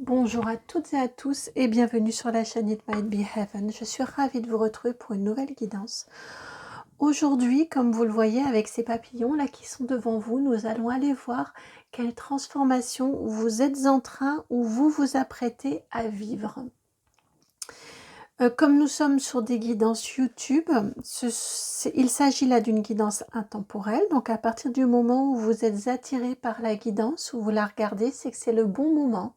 Bonjour à toutes et à tous et bienvenue sur la chaîne It Might Be Heaven. Je suis ravie de vous retrouver pour une nouvelle guidance. Aujourd'hui, comme vous le voyez avec ces papillons là qui sont devant vous, nous allons aller voir quelle transformation vous êtes en train ou vous vous apprêtez à vivre. Comme nous sommes sur des guidances YouTube, il s'agit là d'une guidance intemporelle. Donc à partir du moment où vous êtes attiré par la guidance, où vous la regardez, c'est que c'est le bon moment.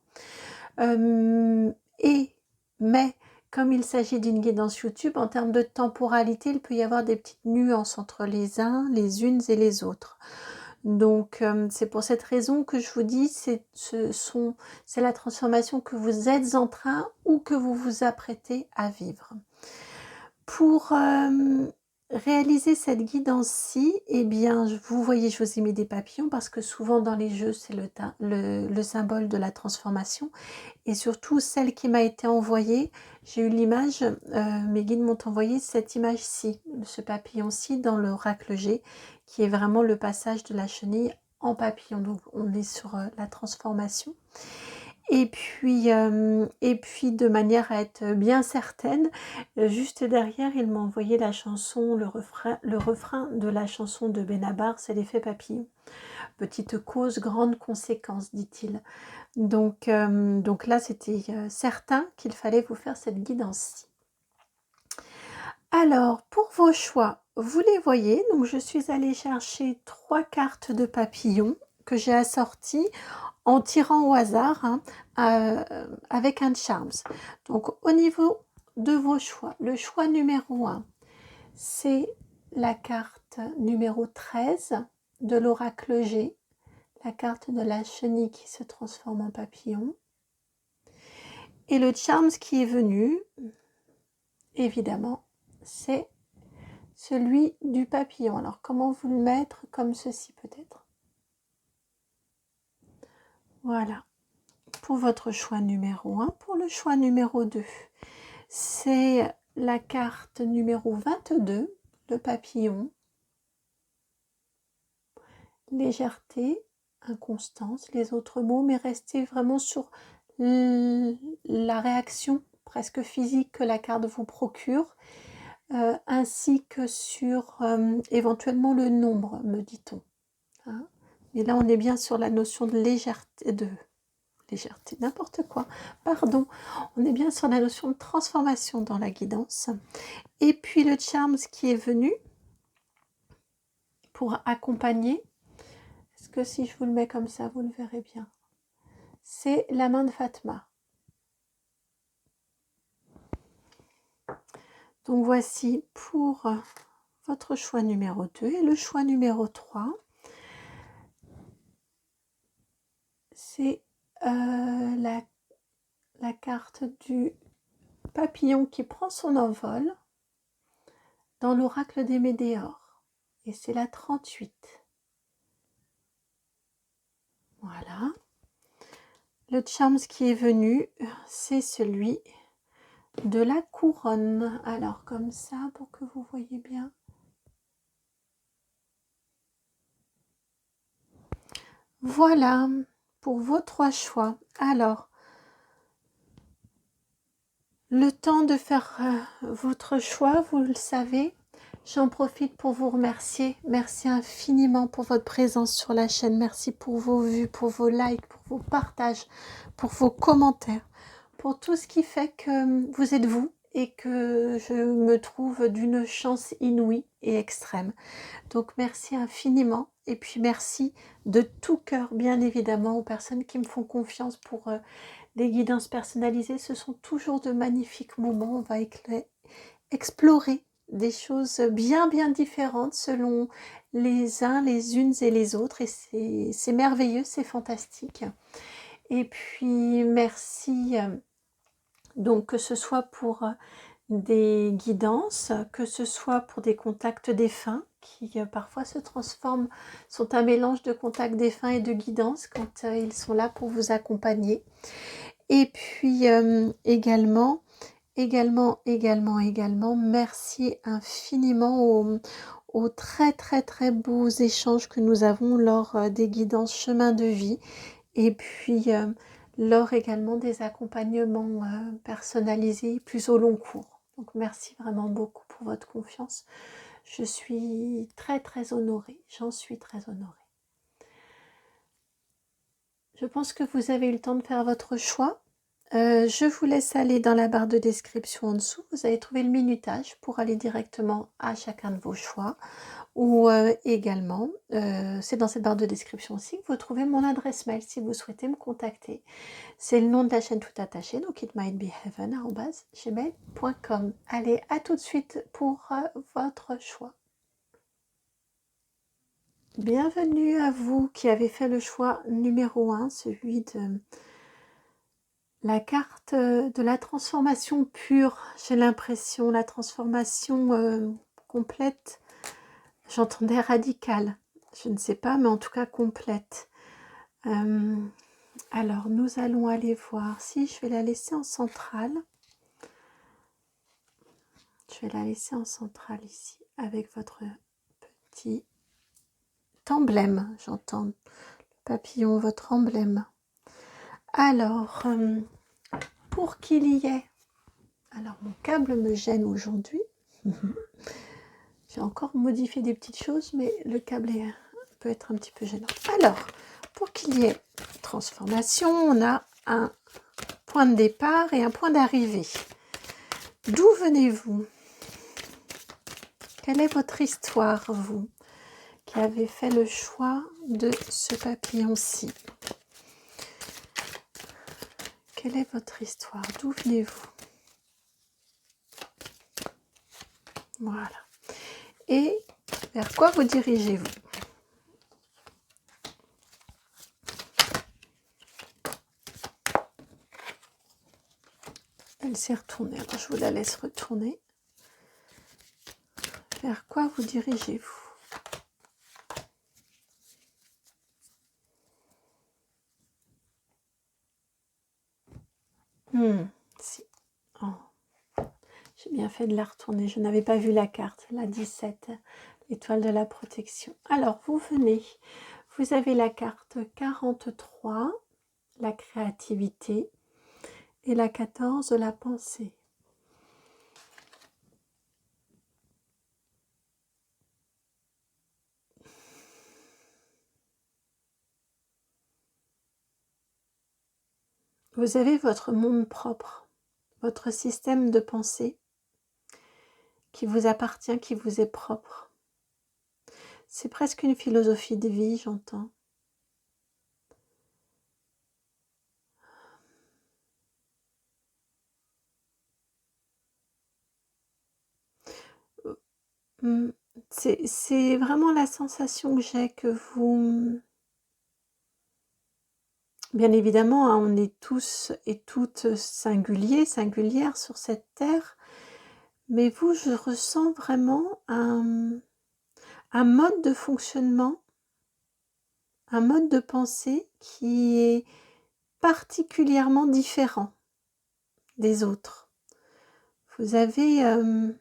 Mais comme il s'agit d'une guidance YouTube, en termes de temporalité, il peut y avoir des petites nuances entre les uns, les unes et les autres. Donc c'est pour cette raison que je vous dis, c'est la transformation que vous êtes en train ou que vous vous apprêtez à vivre. Pour réaliser cette guidance-ci, eh bien, vous voyez, je vous ai mis des papillons parce que souvent dans les jeux, c'est le symbole de la transformation. Et surtout, celle qui m'a été envoyée, j'ai eu l'image, mes guides m'ont envoyé cette image-ci, ce papillon-ci dans l'oracle G, qui est vraiment le passage de la chenille en papillon. Donc, on est sur la transformation. Et puis de manière à être bien certaine, juste derrière, il m'a envoyé la chanson, le refrain de la chanson de Benabar, c'est l'effet papillon. Petite cause, grande conséquence, dit-il. Donc là, c'était certain qu'il fallait vous faire cette guidance-ci. Alors, pour vos choix, vous les voyez. Donc, je suis allée chercher 3 cartes de papillons que j'ai assorties en tirant au hasard avec un charms. Donc, au niveau de vos choix, le choix numéro 1, c'est la carte numéro 13 de l'oracle G, la carte de la chenille qui se transforme en papillon. Et le charms qui est venu, évidemment, c'est celui du papillon. Alors, comment vous le mettre? Comme ceci, peut-être. Voilà. Pour votre choix numéro 1. Pour le choix numéro 2, c'est la carte numéro 22, le papillon. Légèreté, inconstance, les autres mots, mais restez vraiment sur la réaction presque physique que la carte vous procure, ainsi que sur éventuellement le nombre, me dit-on. Hein. Et là, on est bien sur la notion de légèreté, n'importe quoi, pardon, on est bien sur la notion de transformation dans la guidance. Et puis le charms qui est venu pour accompagner, est-ce que si je vous le mets comme ça, vous le verrez bien, c'est la main de Fatma. Donc voici pour votre choix numéro 2 et le choix numéro 3, c'est la carte du papillon qui prend son envol dans l'oracle des Médéors. Et c'est la 38. Voilà. Le charms qui est venu, c'est celui de la couronne. Alors comme ça, pour que vous voyez bien. Voilà pour vos 3 choix. Alors, le temps de faire votre choix, vous le savez, j'en profite pour vous remercier. Merci infiniment pour votre présence sur la chaîne. Merci pour vos vues, pour vos likes, pour vos partages, pour vos commentaires, pour tout ce qui fait que vous êtes vous et que je me trouve d'une chance inouïe et extrême. Donc merci infiniment et puis merci de tout cœur bien évidemment aux personnes qui me font confiance pour des guidances personnalisées. Ce sont toujours de magnifiques moments. On va explorer des choses bien différentes selon les uns, les unes et les autres et c'est merveilleux, c'est fantastique. Et puis merci donc que ce soit pour des guidances, que ce soit pour des contacts défunts qui parfois se transforment, sont un mélange de contacts défunts et de guidance quand ils sont là pour vous accompagner. Et puis également, merci infiniment aux très beaux échanges que nous avons lors des guidances chemin de vie. Et puis lors également des accompagnements personnalisés plus au long cours. Donc merci vraiment beaucoup pour votre confiance. Je suis très très honorée, j'en suis très honorée. Je pense que vous avez eu le temps de faire votre choix. Je vous laisse aller dans la barre de description en dessous. Vous allez trouver le minutage pour aller directement à chacun de vos choix. Ou également, c'est dans cette barre de description aussi que vous trouvez mon adresse mail si vous souhaitez me contacter. C'est le nom de la chaîne tout attaché, donc itmightbeheaven@gmail.com. Allez, à tout de suite pour votre choix. Bienvenue à vous qui avez fait le choix numéro 1, celui de la carte de la transformation pure. J'ai l'impression, la transformation complète. J'entendais radicale. Je ne sais pas, mais en tout cas complète. Alors, nous allons aller voir si je vais la laisser en centrale. Je vais la laisser en centrale ici, avec votre petit emblème. J'entends le papillon, votre emblème. Alors, pour qu'il y ait... Alors, mon câble me gêne aujourd'hui. J'ai encore modifié des petites choses, mais le câble peut être un petit peu gênant. Alors, pour qu'il y ait transformation, on a un point de départ et un point d'arrivée. D'où venez-vous? Quelle est votre histoire, vous, qui avez fait le choix de ce papillon-ci? Quelle est votre histoire? D'où venez-vous? Voilà. Et vers quoi vous dirigez-vous? Elle s'est retournée, alors je vous la laisse retourner. Vers quoi vous dirigez-vous? Si. Oh. J'ai bien fait de la retourner. Je n'avais pas vu la carte, la 17, l'étoile de la protection. Alors, vous venez. Vous avez la carte 43, la créativité, et la 14, la pensée. Vous avez votre monde propre, votre système de pensée qui vous appartient, qui vous est propre. C'est presque une philosophie de vie, j'entends. C'est vraiment la sensation que j'ai que vous... Bien évidemment, hein, on est tous et toutes singuliers, singulières sur cette terre, mais vous, je ressens vraiment un mode de fonctionnement, un mode de pensée qui est particulièrement différent des autres. Vous avez un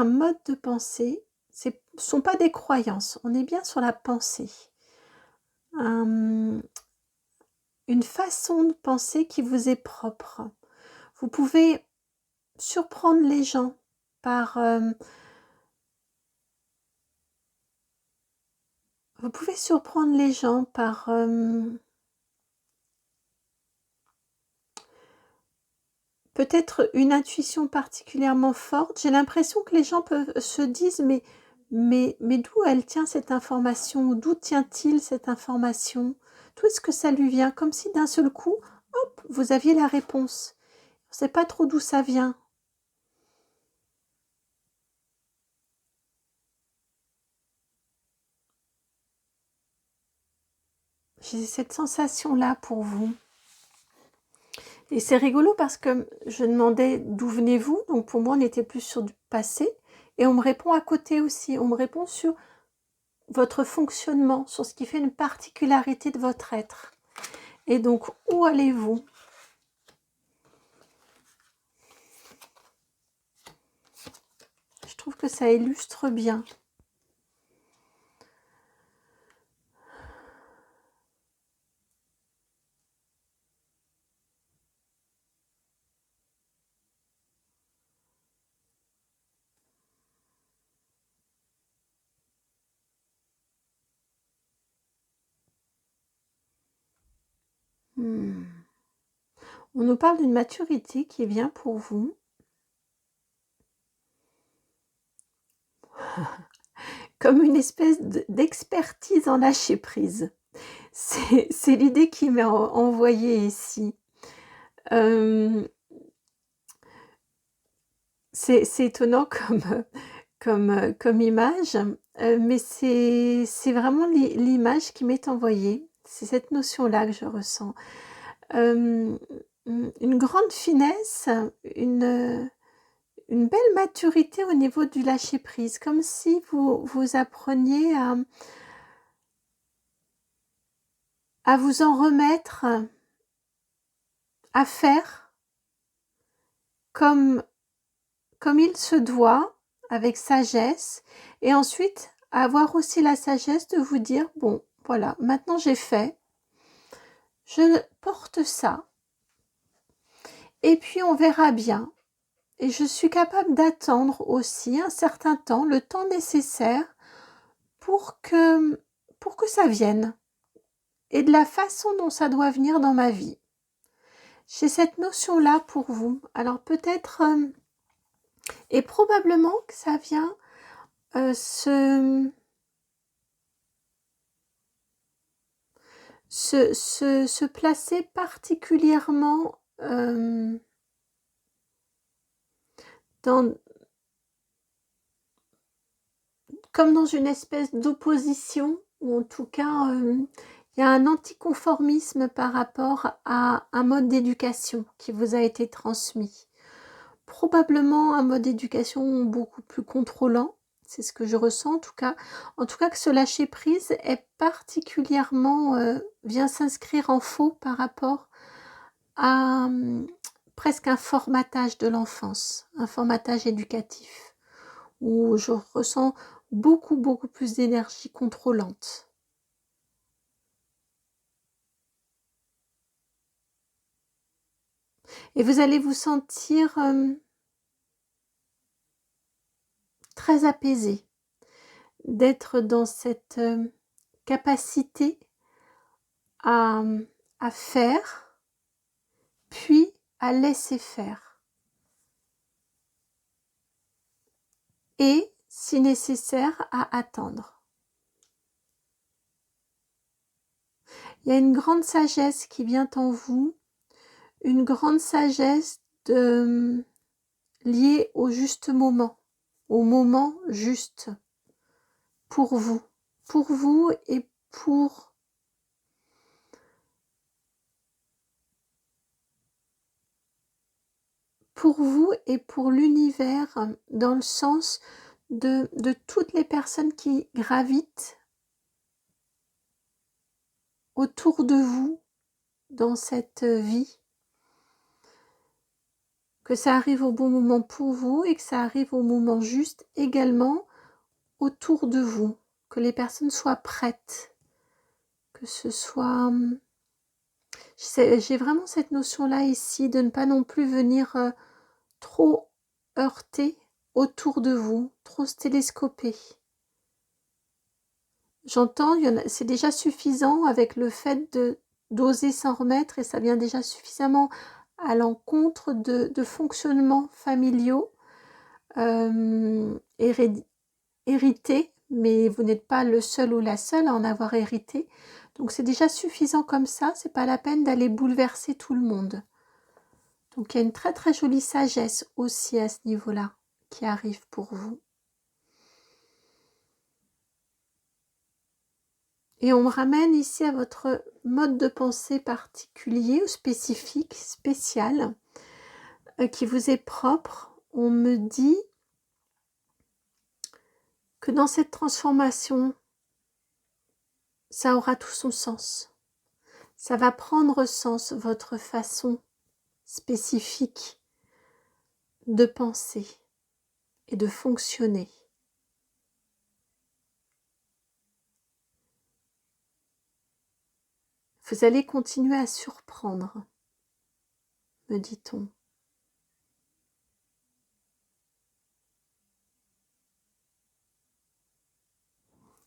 mode de pensée, ce ne sont pas des croyances, on est bien sur la pensée. Une façon de penser qui vous est propre. Vous pouvez surprendre les gens par... vous pouvez surprendre les gens par... peut-être une intuition particulièrement forte. J'ai l'impression que les gens se disent mais d'où elle tient cette information? D'où tient-il cette information? D'où est-ce que ça lui vient? Comme si d'un seul coup, hop, vous aviez la réponse. On ne sait pas trop d'où ça vient. J'ai cette sensation-là pour vous. Et c'est rigolo parce que je demandais d'où venez-vous, donc pour moi on était plus sur du passé, et on me répond à côté aussi, on me répond sur votre fonctionnement, sur ce qui fait une particularité de votre être. Et donc, où allez-vous? Je trouve que ça illustre bien. On nous parle d'une maturité qui vient pour vous. Comme une espèce d'expertise en lâcher prise. C'est l'idée qui m'est envoyée ici. C'est étonnant comme image, mais c'est vraiment l'image qui m'est envoyée. C'est cette notion-là que je ressens. Une grande finesse, une belle maturité au niveau du lâcher-prise, comme si vous appreniez à vous en remettre, à faire comme il se doit, avec sagesse, et ensuite avoir aussi la sagesse de vous dire, bon, voilà, maintenant j'ai fait, je porte ça, et puis on verra bien. Et je suis capable d'attendre aussi un certain temps, le temps nécessaire pour que ça vienne, et de la façon dont ça doit venir dans ma vie. J'ai cette notion-là pour vous. Alors peut-être, et probablement que ça vient se placer particulièrement comme dans une espèce d'opposition, ou en tout cas, il y a un anticonformisme par rapport à un mode d'éducation qui vous a été transmis. Probablement un mode d'éducation beaucoup plus contrôlant, c'est ce que je ressens en tout cas. En tout cas que ce lâcher prise est particulièrement, vient s'inscrire en faux par rapport à presque un formatage de l'enfance, un formatage éducatif, où je ressens beaucoup plus d'énergie contrôlante. Et vous allez vous sentir très apaisé d'être dans cette capacité à faire, puis à laisser faire. Et, si nécessaire, à attendre. Il y a une grande sagesse qui vient en vous, une grande sagesse liée au juste moment, au moment juste, pour vous et pour vous et pour l'univers, dans le sens de toutes les personnes qui gravitent autour de vous dans cette vie, que ça arrive au bon moment pour vous et que ça arrive au moment juste également autour de vous, que les personnes soient prêtes, que ce soit... J'ai vraiment cette notion-là ici de ne pas non plus venir trop heurter autour de vous, trop se télescoper. J'entends, c'est déjà suffisant avec le fait d'oser s'en remettre, et ça vient déjà suffisamment à l'encontre de fonctionnements familiaux hérités, mais vous n'êtes pas le seul ou la seule à en avoir hérité. Donc c'est déjà suffisant comme ça, c'est pas la peine d'aller bouleverser tout le monde. Donc il y a une très jolie sagesse aussi à ce niveau-là qui arrive pour vous. Et on me ramène ici à votre mode de pensée particulier ou spécifique, spécial, qui vous est propre. On me dit que dans cette transformation, ça aura tout son sens. Ça va prendre sens, votre façon spécifique de penser et de fonctionner. Vous allez continuer à surprendre, me dit-on.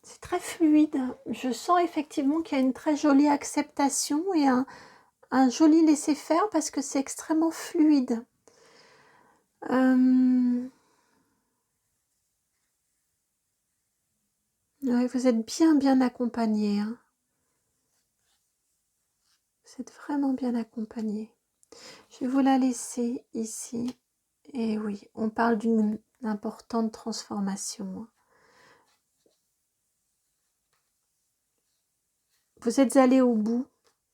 C'est très fluide. Je sens effectivement qu'il y a une très jolie acceptation et un un joli laisser-faire parce que c'est extrêmement fluide. Ouais, vous êtes bien accompagné, hein. Vous êtes vraiment bien accompagné. Je vais vous la laisser ici. Et oui, on parle d'une importante transformation. Vous êtes allé au bout.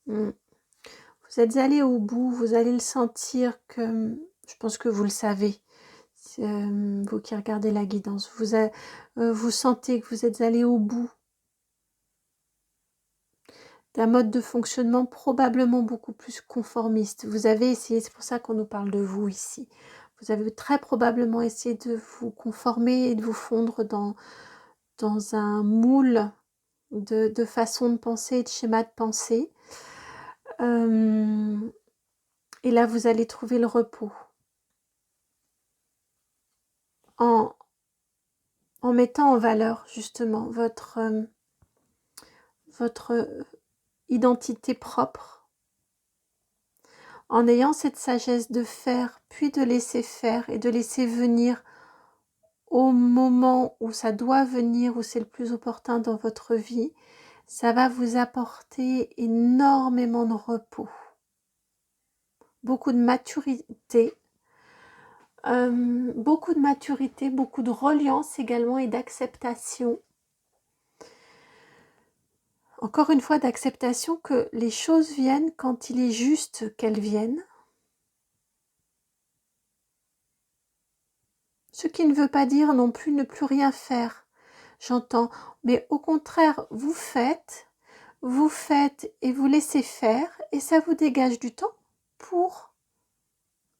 Vous êtes allé au bout, vous allez le sentir que, je pense que vous le savez, vous qui regardez la guidance, vous sentez que vous êtes allé au bout d'un mode de fonctionnement probablement beaucoup plus conformiste. Vous avez essayé, c'est pour ça qu'on nous parle de vous ici, vous avez très probablement essayé de vous conformer et de vous fondre dans un moule de façon de penser et de schéma de pensée. Et là, vous allez trouver le repos. En mettant en valeur justement votre identité propre, en ayant cette sagesse de faire, puis de laisser faire et de laisser venir au moment où ça doit venir, où c'est le plus opportun dans votre vie, ça va vous apporter énormément de repos, beaucoup de maturité, beaucoup de reliance également et d'acceptation. Encore une fois, d'acceptation que les choses viennent quand il est juste qu'elles viennent. Ce qui ne veut pas dire non plus ne plus rien faire. J'entends, mais au contraire, vous faites et vous laissez faire et ça vous dégage du temps pour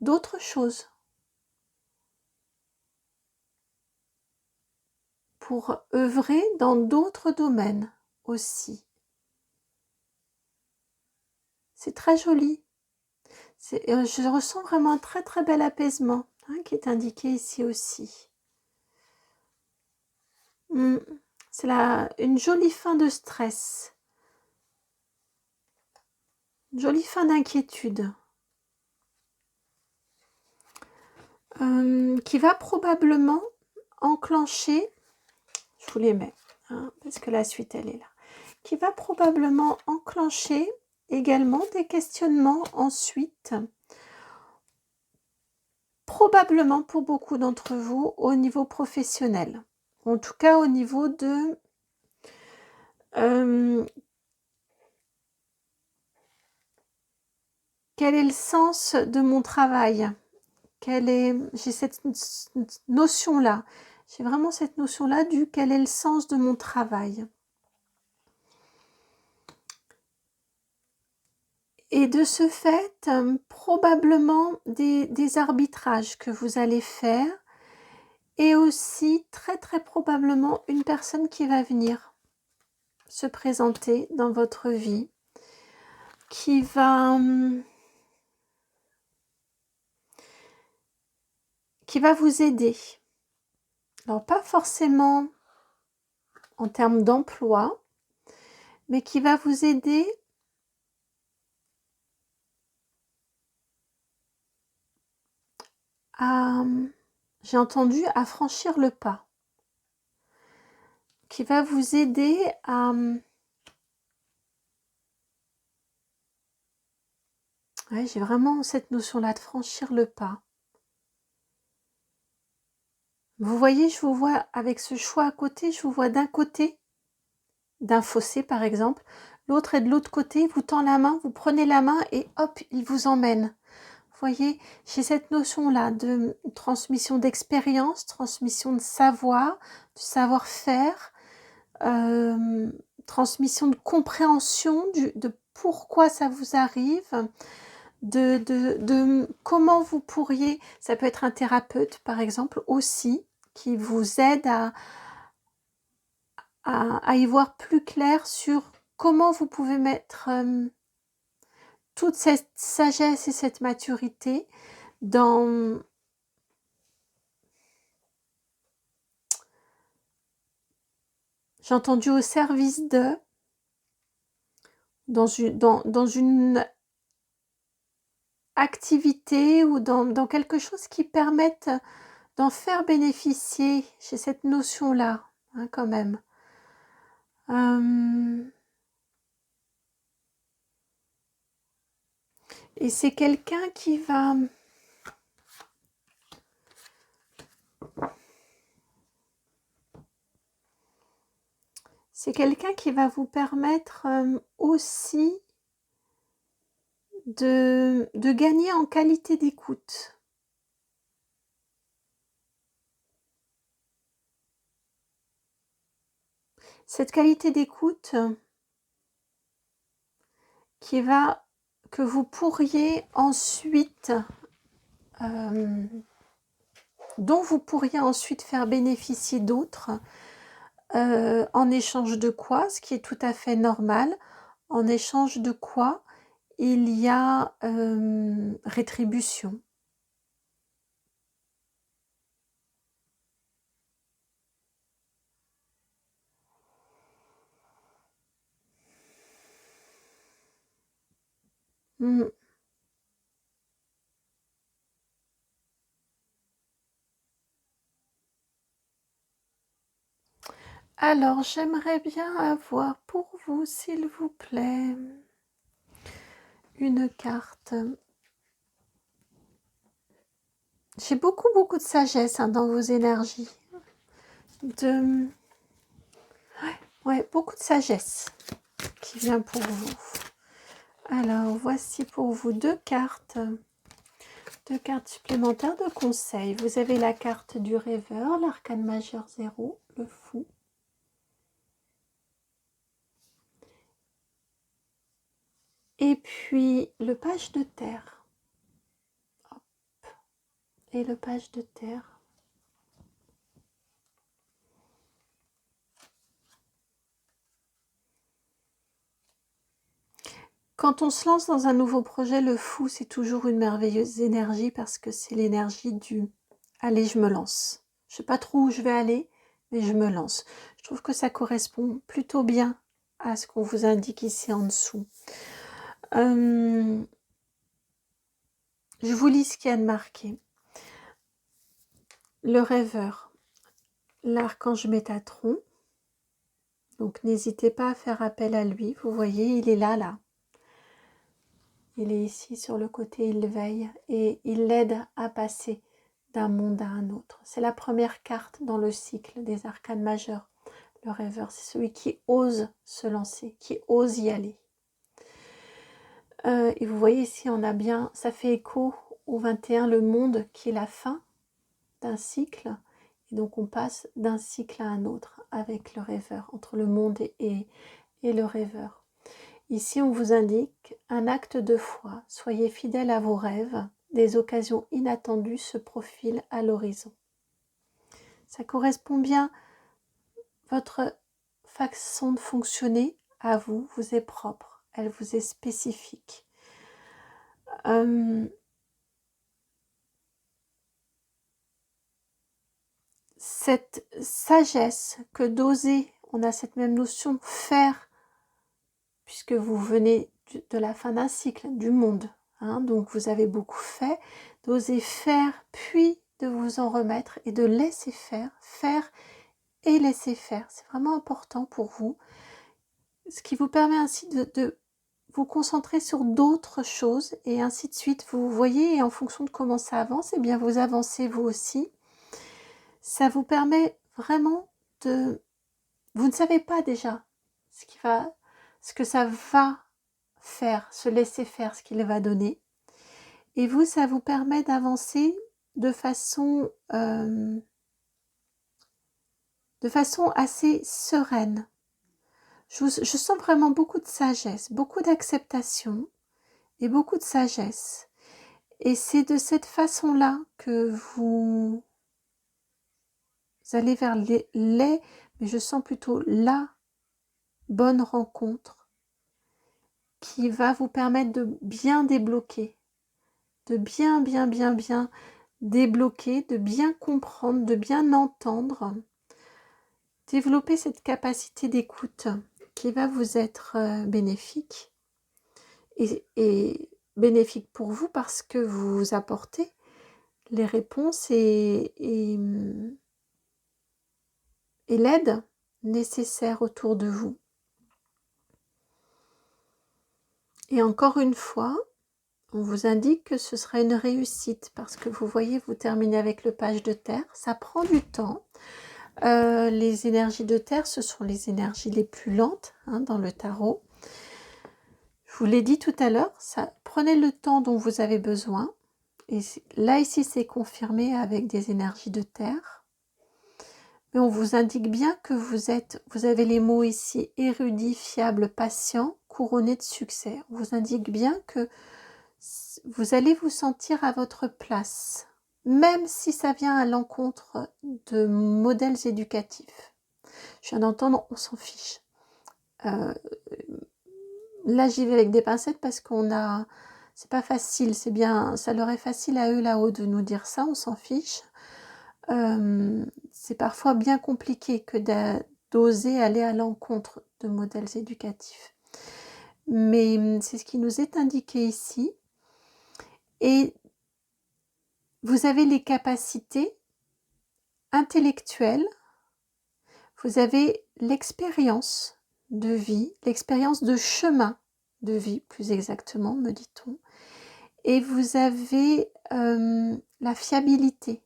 d'autres choses. Pour œuvrer dans d'autres domaines aussi. C'est très joli. Je ressens vraiment un très bel apaisement qui est indiqué ici aussi. C'est une jolie fin de stress. Une jolie fin d'inquiétude. Qui va probablement enclencher, je vous les mets, parce que la suite elle est là, qui va probablement enclencher également des questionnements ensuite, probablement pour beaucoup d'entre vous au niveau professionnel, en tout cas au niveau de quel est le sens de mon travail, j'ai cette notion-là, j'ai vraiment cette notion-là du quel est le sens de mon travail. Et de ce fait, probablement des arbitrages que vous allez faire et aussi très probablement une personne qui va venir se présenter dans votre vie, qui va vous aider. Alors pas forcément en termes d'emploi, mais qui va vous aider j'ai entendu, à franchir le pas, qui va vous aider à j'ai vraiment cette notion-là de franchir le pas. Vous voyez, je vous vois avec ce choix à côté, je vous vois d'un côté d'un fossé par exemple, l'autre est de l'autre côté, vous tend la main, vous prenez la main et hop, il vous emmène. Vous voyez, j'ai cette notion-là de transmission d'expérience, transmission de savoir, de savoir-faire, transmission de compréhension de pourquoi ça vous arrive, de comment vous pourriez, ça peut être un thérapeute par exemple aussi, qui vous aide à y voir plus clair sur comment vous pouvez mettre toute cette sagesse et cette maturité dans j'ai entendu au service de dans une activité ou dans quelque chose qui permette d'en faire bénéficier. J'ai cette notion-là, hein, quand même. Et c'est quelqu'un qui va... C'est quelqu'un qui va vous permettre aussi de gagner en qualité d'écoute. Cette qualité d'écoute que vous pourriez ensuite, dont vous pourriez ensuite faire bénéficier d'autres, en échange de quoi, ce qui est tout à fait normal, en échange de quoi il y a rétribution. Alors, j'aimerais bien avoir pour vous, s'il vous plaît, une carte. J'ai beaucoup de sagesse, hein, dans vos énergies. Ouais, beaucoup de sagesse qui vient pour vous. Alors, voici pour vous deux cartes supplémentaires de conseil. Vous avez la carte du rêveur, l'arcane majeur 0, le fou. Et puis, le page de terre. Hop. Et le page de terre. Quand on se lance dans un nouveau projet, le fou, c'est toujours une merveilleuse énergie parce que c'est l'énergie du « allez, je me lance ». Je ne sais pas trop où je vais aller, mais je me lance. Je trouve que ça correspond plutôt bien à ce qu'on vous indique ici en dessous. Je vous lis ce qu'il y a de marqué. Le rêveur, l'archange Métatron. Donc n'hésitez pas à faire appel à lui. Vous voyez, il est là. Il est ici sur le côté, il veille et il l'aide à passer d'un monde à un autre. C'est la première carte dans le cycle des arcanes majeurs. Le rêveur, c'est celui qui ose se lancer, qui ose y aller. Et vous voyez ici, on a bien, ça fait écho au 21, le monde qui est la fin d'un cycle. Et donc on passe d'un cycle à un autre avec le rêveur, entre le monde et le rêveur. Ici, on vous indique un acte de foi. Soyez fidèle à vos rêves. Des occasions inattendues se profilent à l'horizon. Ça correspond bien. Votre façon de fonctionner à vous est propre. Elle vous est spécifique. Cette sagesse que d'oser, on a cette même notion, faire, puisque vous venez de la fin d'un cycle, du monde, hein, donc vous avez beaucoup fait, d'oser faire, puis de vous en remettre et de laisser faire et laisser faire. C'est vraiment important pour vous, ce qui vous permet ainsi de vous concentrer sur d'autres choses et ainsi de suite. Vous voyez, et en fonction de comment ça avance, eh bien vous avancez vous aussi. Ça vous permet vraiment de... Vous ne savez pas déjà ce que ça va faire, se laisser faire, ce qu'il va donner. Et vous, ça vous permet d'avancer de façon assez sereine. Je sens vraiment beaucoup de sagesse, beaucoup d'acceptation et beaucoup de sagesse. Et c'est de cette façon-là que vous allez vers mais je sens plutôt la bonne rencontre qui va vous permettre de bien débloquer, de bien débloquer, de bien comprendre, de bien entendre, développer cette capacité d'écoute qui va vous être bénéfique et bénéfique pour vous parce que vous apportez les réponses et l'aide nécessaire autour de vous. Et encore une fois, on vous indique que ce sera une réussite parce que vous voyez, vous terminez avec le page de terre, ça prend du temps. Les énergies de terre, ce sont les énergies les plus lentes dans le tarot. Je vous l'ai dit tout à l'heure, prenez le temps dont vous avez besoin. Et là, ici, c'est confirmé avec des énergies de terre. Mais on vous indique bien que vous avez les mots ici, érudit, fiable, patient, couronné de succès. On vous indique bien que vous allez vous sentir à votre place, même si ça vient à l'encontre de modèles éducatifs. Je viens d'entendre, on s'en fiche. Là, j'y vais avec des pincettes parce c'est pas facile, c'est bien, ça leur est facile à eux là-haut de nous dire ça, on s'en fiche. C'est parfois bien compliqué que d'oser aller à l'encontre de modèles éducatifs. Mais c'est ce qui nous est indiqué ici. Et vous avez les capacités intellectuelles, vous avez l'expérience de vie, l'expérience de chemin de vie, plus exactement, me dit-on, et vous avez la fiabilité.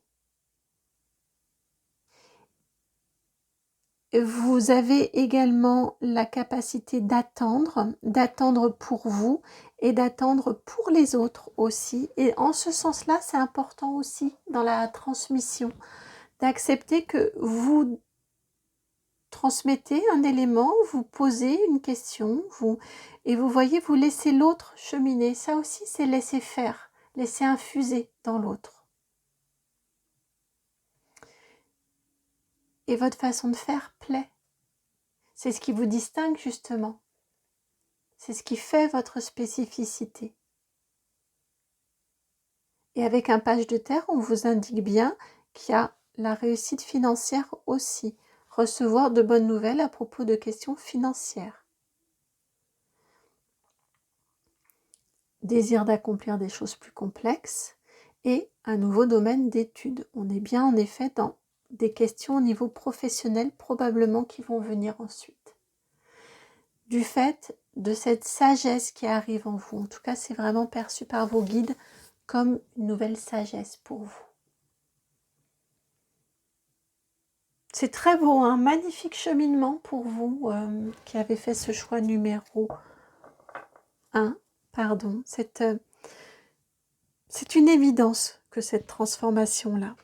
Vous avez également la capacité d'attendre pour vous et d'attendre pour les autres aussi. Et en ce sens-là, c'est important aussi dans la transmission, d'accepter que vous transmettez un élément, vous posez une question, et vous voyez, vous laissez l'autre cheminer. Ça aussi, c'est laisser faire, laisser infuser dans l'autre. Et votre façon de faire plaît. C'est ce qui vous distingue justement. C'est ce qui fait votre spécificité. Et avec un page de terre, on vous indique bien qu'il y a la réussite financière aussi. Recevoir de bonnes nouvelles à propos de questions financières. Désir d'accomplir des choses plus complexes et un nouveau domaine d'études. On est bien en effet dans des questions au niveau professionnel probablement qui vont venir ensuite. Du fait de cette sagesse qui arrive en vous, en tout cas c'est vraiment perçu par vos guides comme une nouvelle sagesse pour vous. C'est très beau, un magnifique cheminement pour vous qui avez fait ce choix numéro 1. Pardon, c'est une évidence que cette transformation-là.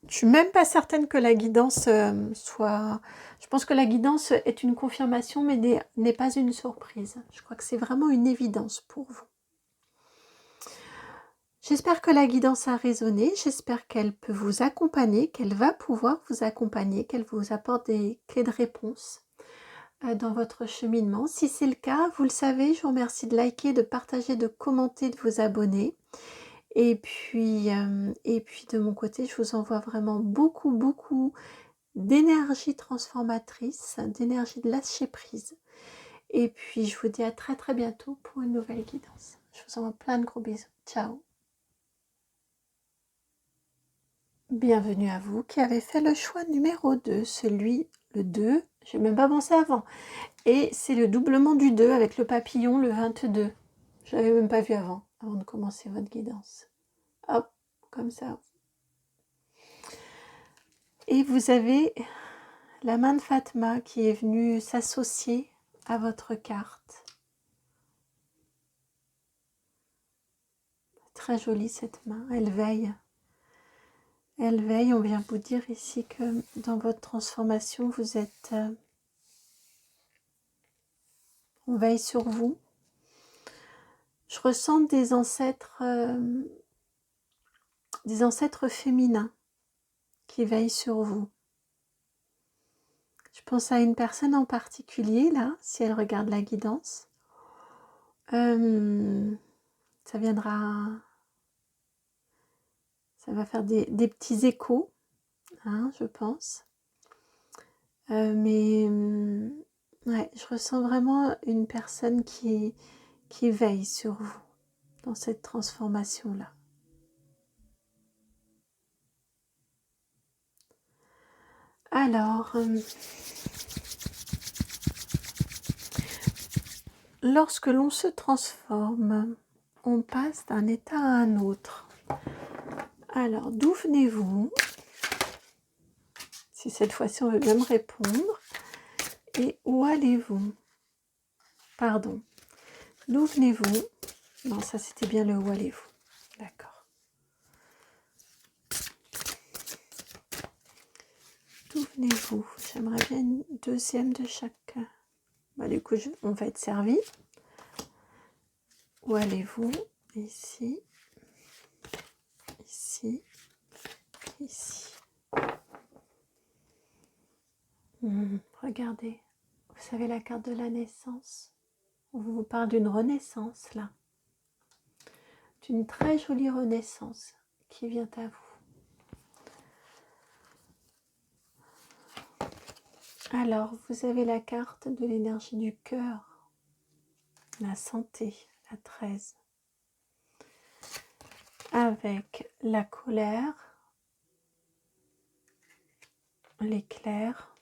Je suis même pas certaine que la guidance soit... Je pense que la guidance est une confirmation, mais n'est pas une surprise. Je crois que c'est vraiment une évidence pour vous. J'espère que la guidance a résonné, j'espère qu'elle peut vous accompagner, qu'elle va pouvoir vous accompagner, qu'elle vous apporte des clés de réponse dans votre cheminement. Si c'est le cas, vous le savez, je vous remercie de liker, de partager, de commenter, de vous abonner. Et puis de mon côté, je vous envoie vraiment beaucoup, beaucoup d'énergie transformatrice, d'énergie de lâcher prise. Et puis, je vous dis à très très bientôt pour une nouvelle guidance. Je vous envoie plein de gros bisous. Ciao. Bienvenue à vous qui avez fait le choix numéro 2, le 2, j'ai même pas pensé avant. Et c'est le doublement du 2 avec le papillon, le 22. Je l'avais même pas vu avant de commencer votre guidance. Hop, comme ça. Et vous avez la main de Fatma qui est venue s'associer à votre carte. Très jolie cette main, elle veille. Elle veille, on vient vous dire ici que dans votre transformation, vous êtes... on veille sur vous. Je ressens des ancêtres féminins qui veillent sur vous. Je pense à une personne en particulier, là, si elle regarde la guidance. Ça va faire des petits échos, je pense. Ouais, je ressens vraiment une personne qui veille sur vous dans cette transformation-là. Alors, lorsque l'on se transforme, on passe d'un état à un autre. Alors, d'où venez-vous? Si cette fois-ci on veut bien me répondre. Et où allez-vous? Pardon. D'où venez-vous? Non, ça c'était bien le où allez-vous. D'accord. D'où venez-vous? J'aimerais bien une deuxième de chaque. Du coup, on va être servi. Où allez-vous? Ici. Ici. Ici. Regardez. Vous savez la carte de la naissance? On vous parle d'une renaissance là. D'une très jolie renaissance qui vient à vous. Alors, vous avez la carte de l'énergie du cœur, la santé, la 13, avec la colère, l'éclair,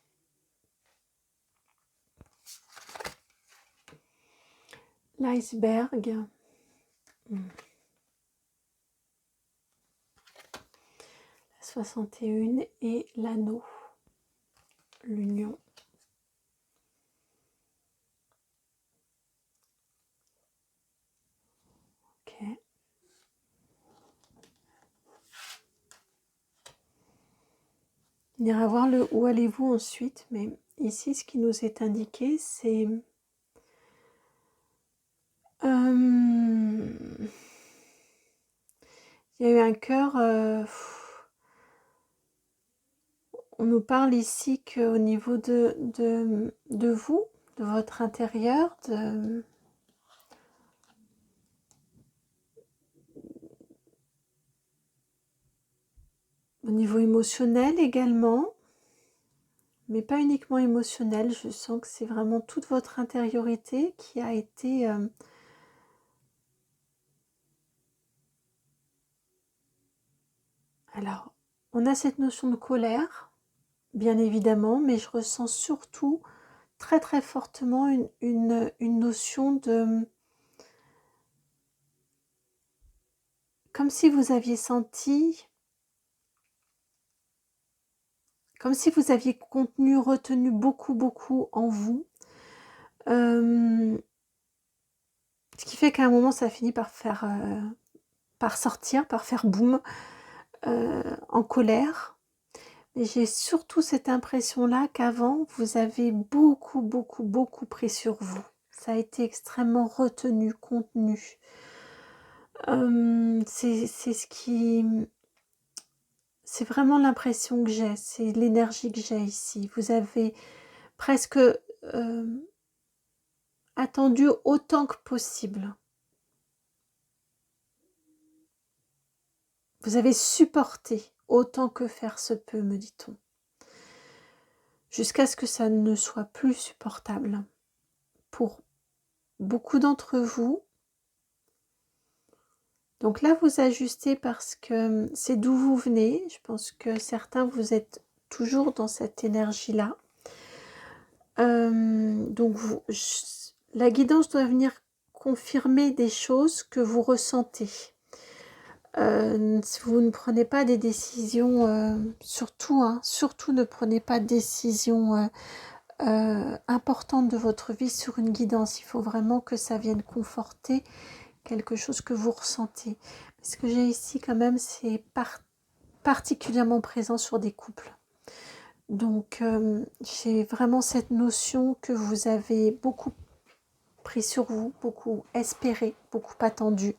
l'iceberg, la 61 et l'anneau, l'union. Ok. On ira voir le où allez-vous ensuite, mais ici ce qui nous est indiqué c'est il y a eu un cœur, on nous parle ici qu'au niveau de vous, de votre intérieur, au niveau émotionnel également, mais pas uniquement émotionnel, je sens que c'est vraiment toute votre intériorité qui a été alors, on a cette notion de colère, bien évidemment, mais je ressens surtout très très fortement une notion de... Comme si vous aviez senti... Comme si vous aviez contenu, retenu beaucoup en vous. Ce qui fait qu'à un moment, ça finit par faire... par sortir, par faire boum, en colère. Mais j'ai surtout cette impression-là qu'avant, vous avez beaucoup pris sur vous. Ça a été extrêmement retenu, contenu. C'est ce qui... C'est vraiment l'impression que j'ai, c'est l'énergie que j'ai ici. Vous avez presque attendu autant que possible. Vous avez supporté autant que faire se peut, me dit-on. Jusqu'à ce que ça ne soit plus supportable. Pour beaucoup d'entre vous, donc là vous ajustez parce que c'est d'où vous venez. Je pense que certains vous êtes toujours dans cette énergie-là. Donc la guidance doit venir confirmer des choses que vous ressentez. Si vous ne prenez pas des décisions, surtout ne prenez pas de décisions importantes de votre vie sur une guidance. Il faut vraiment que ça vienne conforter quelque chose que vous ressentez. Ce que j'ai ici quand même, c'est particulièrement présent sur des couples. Donc j'ai vraiment cette notion que vous avez beaucoup pris sur vous, beaucoup espéré, beaucoup attendu,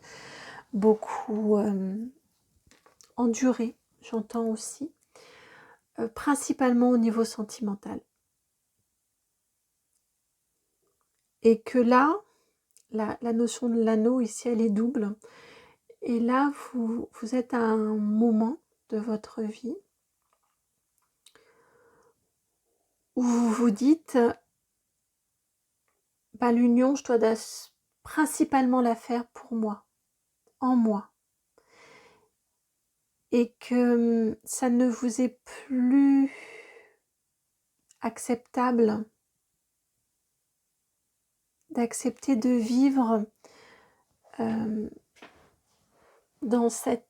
beaucoup enduré, j'entends aussi, principalement au niveau sentimental. Et que là, la notion de l'anneau ici, elle est double. Et là, vous êtes à un moment de votre vie où vous vous dites, l'union, je dois principalement la faire pour moi. en moi et que ça ne vous est plus acceptable d'accepter de vivre dans ce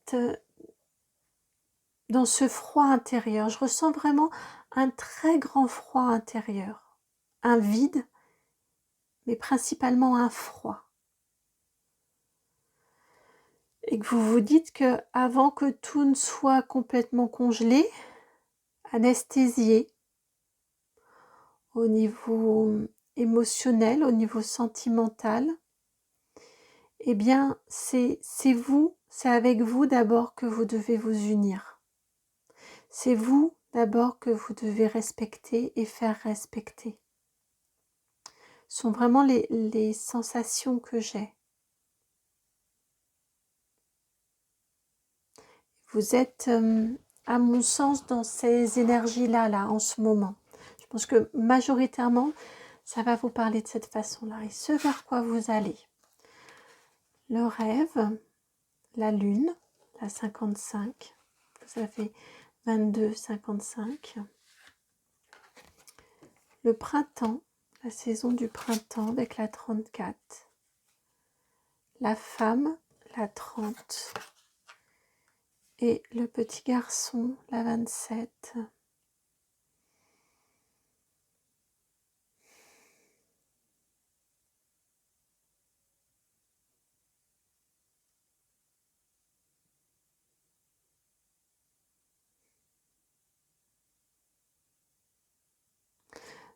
froid intérieur. Je ressens vraiment un très grand froid intérieur, un vide, mais principalement un froid. Et que vous vous dites que avant que tout ne soit complètement congelé, anesthésié, au niveau émotionnel, au niveau sentimental, eh bien c'est vous, c'est avec vous d'abord que vous devez vous unir. C'est vous d'abord que vous devez respecter et faire respecter. Ce sont vraiment les sensations que j'ai. Vous êtes, à mon sens, dans ces énergies-là, là, en ce moment. Je pense que majoritairement, ça va vous parler de cette façon-là. Et ce vers quoi vous allez. Le rêve, la lune, la 55, vous avez 22, 55. Le printemps, la saison du printemps avec la 34. La femme, la 30. Et le petit garçon, la 27.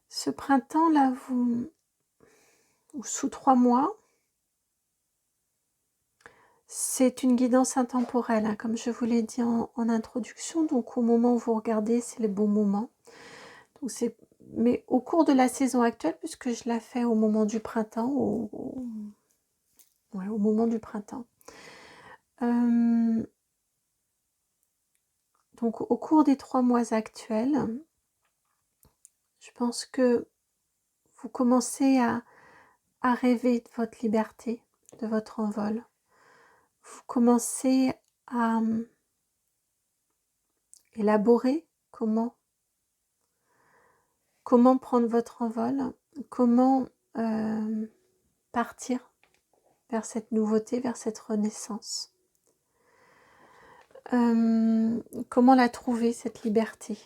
Ce printemps-là, sous 3 mois, c'est une guidance intemporelle, hein, comme je vous l'ai dit en introduction. Donc au moment où vous regardez, c'est le bon moment. Donc, mais au cours de la saison actuelle, puisque je la fais au moment du printemps, au moment du printemps. Donc au cours des 3 mois actuels, je pense que vous commencez à rêver de votre liberté, de votre envol. Vous commencez à élaborer comment prendre votre envol, comment partir vers cette nouveauté, vers cette renaissance. Comment la trouver, cette liberté?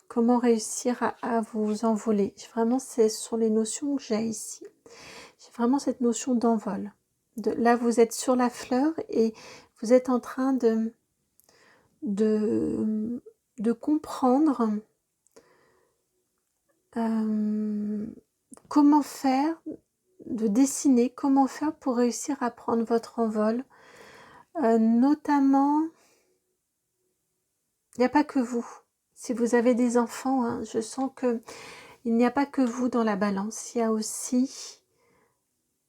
Comment réussir à vous envoler? Vraiment, ce sont les notions que j'ai ici. J'ai vraiment cette notion d'envol. Là, vous êtes sur la fleur et vous êtes en train de comprendre comment faire, de dessiner, comment faire pour réussir à prendre votre envol. Notamment, il n'y a pas que vous. Si vous avez des enfants, hein, je sens que il n'y a pas que vous dans la balance. Il y a aussi,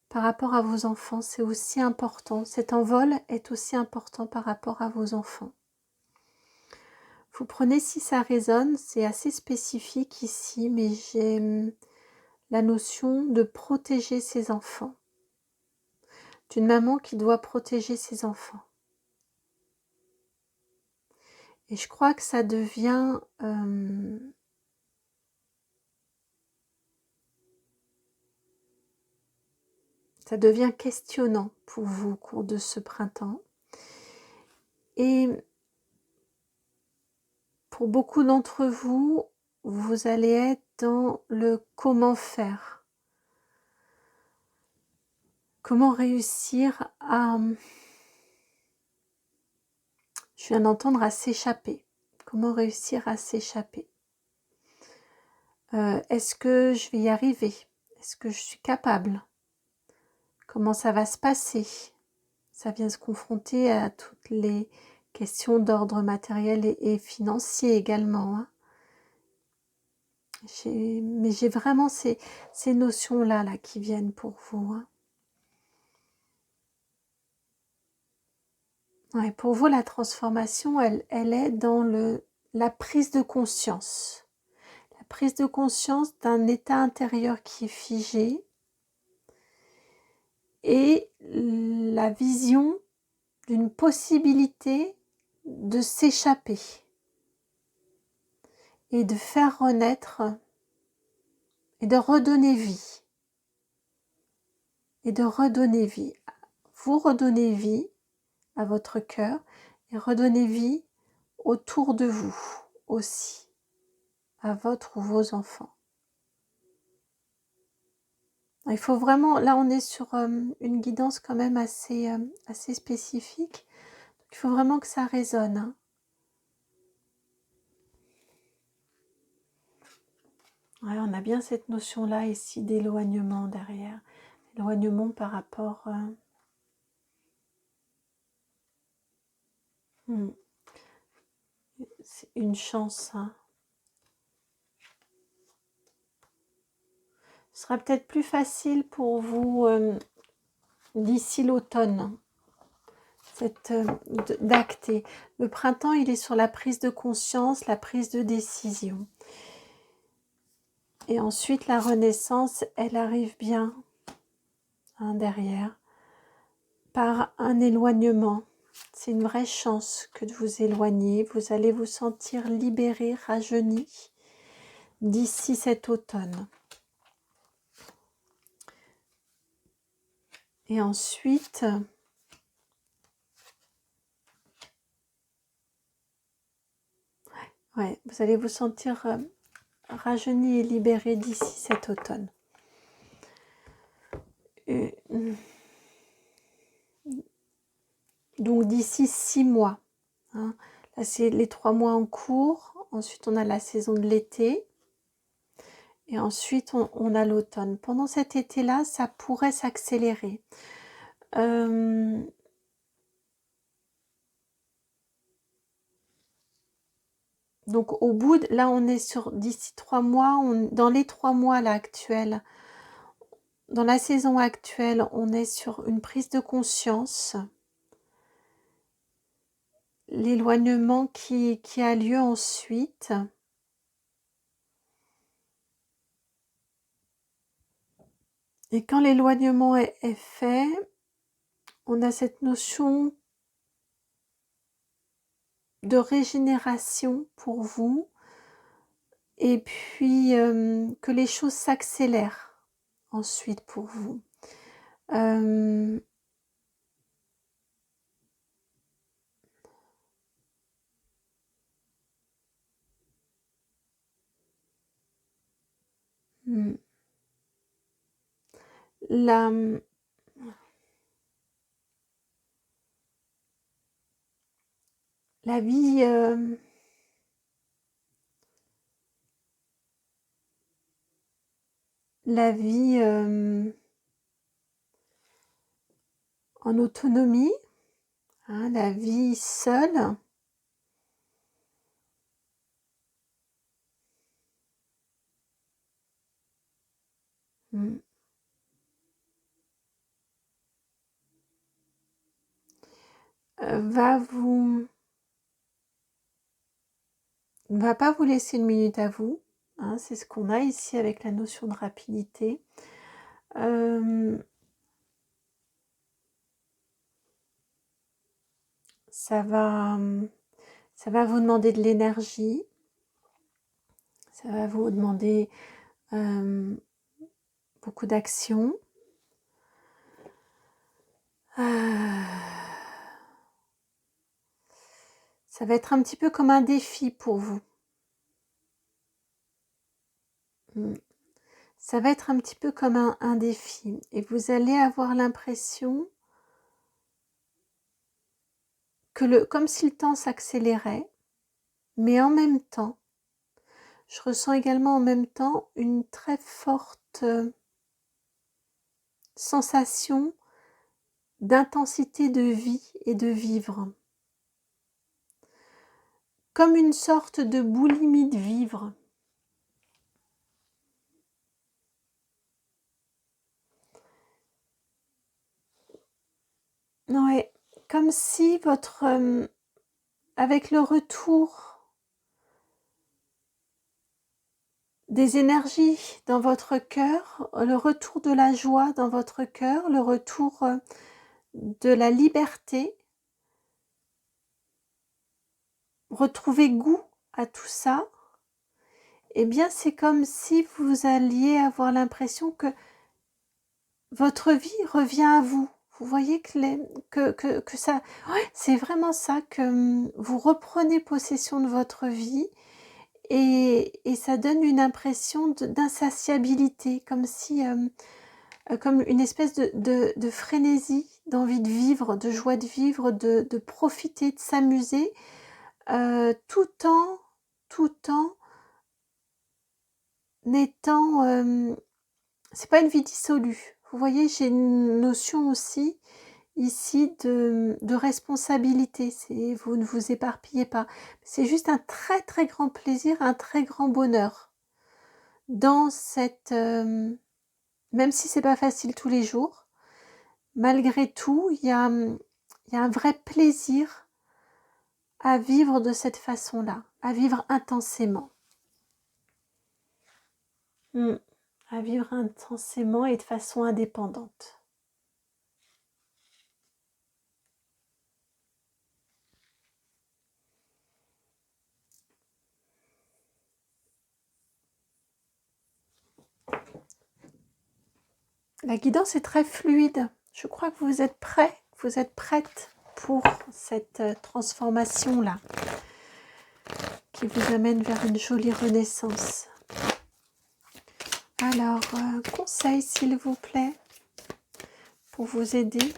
par rapport à vos enfants, c'est aussi important. Cet envol est aussi important par rapport à vos enfants. Vous prenez si ça résonne, c'est assez spécifique ici, mais j'ai la notion de protéger ses enfants. D'une maman qui doit protéger ses enfants. Et je crois que ça devient questionnant pour vous au cours de ce printemps. Et pour beaucoup d'entre vous, vous allez être dans le comment faire. Comment réussir à... Je viens d'entendre à s'échapper. Comment réussir à s'échapper? Est-ce que je vais y arriver? Est-ce que je suis capable? Comment ça va se passer? Ça vient se confronter à toutes les questions d'ordre matériel et financier également. Hein. Mais j'ai vraiment ces notions-là là, qui viennent pour vous. Hein. Ouais, pour vous, la transformation, elle est dans la prise de conscience. La prise de conscience d'un état intérieur qui est figé et la vision d'une possibilité de s'échapper et de faire renaître et de redonner vie. Et de redonner vie. Vous redonnez vie à votre cœur et redonnez vie autour de vous aussi, à votre ou vos enfants. Il faut vraiment, là on est sur une guidance quand même assez spécifique. Il faut vraiment que ça résonne. Hein. Ouais, on a bien cette notion-là ici d'éloignement derrière. Éloignement par rapport... c'est une chance. Hein. Ce sera peut-être plus facile pour vous d'ici l'automne. D'acter. Le printemps, il est sur la prise de conscience, la prise de décision. Et ensuite, la renaissance, elle arrive bien derrière, par un éloignement. C'est une vraie chance que de vous éloigner. Vous allez vous sentir libéré, rajeuni d'ici cet automne. Et ensuite... ouais, vous allez vous sentir rajeuni et libéré d'ici cet automne. Donc d'ici 6 mois. Hein. Là, c'est les 3 mois en cours. Ensuite, on a la saison de l'été. Et ensuite, on a l'automne. Pendant cet été-là, ça pourrait s'accélérer. Donc au bout, là on est sur d'ici 3 mois, dans les 3 mois là actuels, dans la saison actuelle, on est sur une prise de conscience, l'éloignement qui a lieu ensuite. Et quand l'éloignement est fait, on a cette notion de régénération pour vous, et puis que les choses s'accélèrent ensuite pour vous. La vie en autonomie, hein, la vie seule, ne va pas vous laisser une minute à vous. Hein, c'est ce qu'on a ici avec la notion de rapidité. Ça va vous demander de l'énergie. Ça va vous demander beaucoup d'action. Ça va être un petit peu comme un défi pour vous. Ça va être un petit peu comme un défi. Et vous allez avoir l'impression que comme si le temps s'accélérait, mais en même temps, je ressens également en même temps une très forte sensation d'intensité de vie et de vivre. Comme une sorte de boulimie de vivre. Ouais, comme si avec le retour des énergies dans votre cœur, le retour de la joie dans votre cœur, le retour de la liberté, retrouver goût à tout ça, eh bien c'est comme si vous alliez avoir l'impression que votre vie revient à vous. Vous voyez que ça, ouais, c'est vraiment ça, que vous reprenez possession de votre vie et ça donne une impression d'insatiabilité, comme si, comme une espèce de frénésie, d'envie de vivre, de joie de vivre, de profiter, de s'amuser, tout en n'étant, c'est pas une vie dissolue. Vous voyez, j'ai une notion aussi ici de responsabilité. Vous ne vous éparpillez pas. C'est juste un très très grand plaisir, un très grand bonheur dans cette, même si c'est pas facile tous les jours, malgré tout, il y a un vrai plaisir à vivre de cette façon-là, à vivre intensément. À vivre intensément et de façon indépendante. La guidance est très fluide. Je crois que vous êtes prêts, vous êtes prête pour cette transformation-là qui vous amène vers une jolie renaissance. Alors, conseil s'il vous plaît, pour vous aider.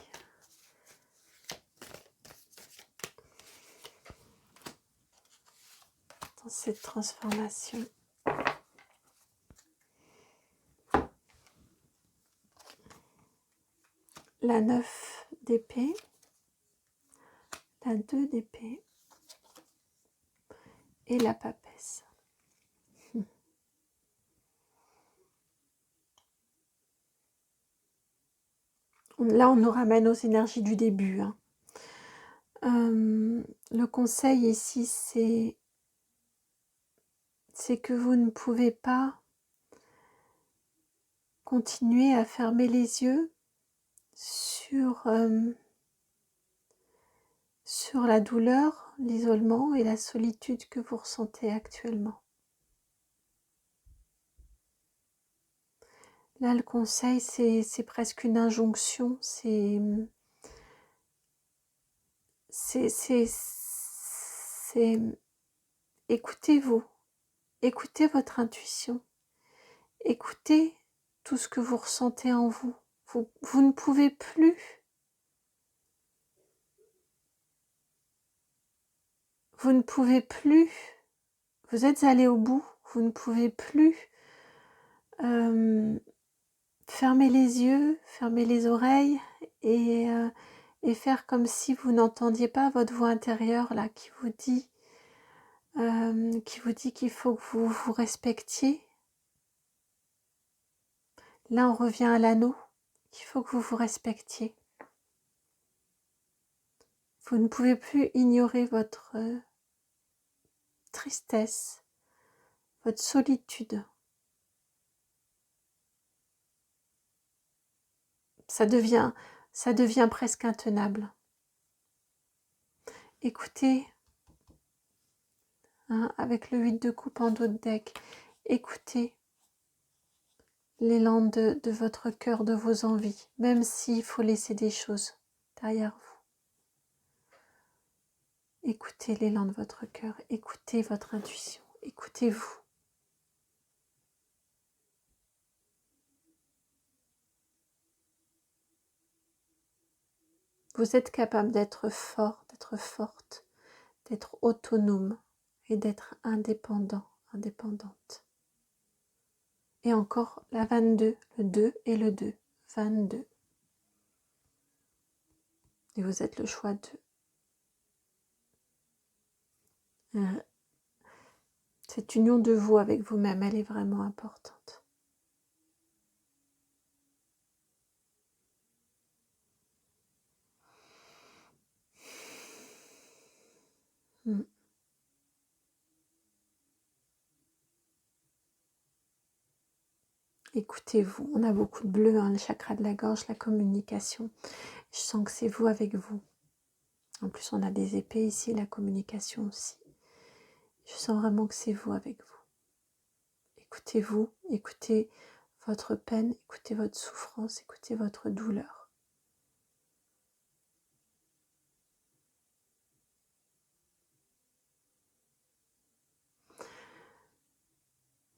Dans cette transformation. La 9 d'épée, la 2 d'épée et la papesse. Là, on nous ramène aux énergies du début. Le conseil ici, c'est que vous ne pouvez pas continuer à fermer les yeux sur la douleur, l'isolement et la solitude que vous ressentez actuellement. Là, le conseil, c'est presque une injonction, c'est écoutez-vous, écoutez votre intuition, écoutez tout ce que vous ressentez en vous. Vous ne pouvez plus vous êtes allé au bout, vous ne pouvez plus fermer les yeux, fermer les oreilles et faire comme si vous n'entendiez pas votre voix intérieure là qui vous dit qu'il faut que vous vous respectiez. Là, on revient à l'anneau, qu'il faut que vous vous respectiez. Vous ne pouvez plus ignorer votre tristesse, votre solitude. Ça devient presque intenable. Écoutez, avec le 8 de coupe en dos de deck, écoutez l'élan de votre cœur, de vos envies, même s'il faut laisser des choses derrière vous. Écoutez l'élan de votre cœur, écoutez votre intuition, écoutez-vous. Vous êtes capable d'être fort, d'être forte, d'être autonome et d'être indépendant, indépendante. Et encore la 22, le 2 et le 2, 22. Et vous êtes le choix 2. Cette union de vous avec vous-même, elle est vraiment importante. Écoutez-vous, on a beaucoup de bleu, le chakra de la gorge, la communication. Je sens que c'est vous avec vous. En plus, on a des épées ici, la communication aussi. Je sens vraiment que c'est vous avec vous. Écoutez-vous, écoutez votre peine, écoutez votre souffrance, écoutez votre douleur.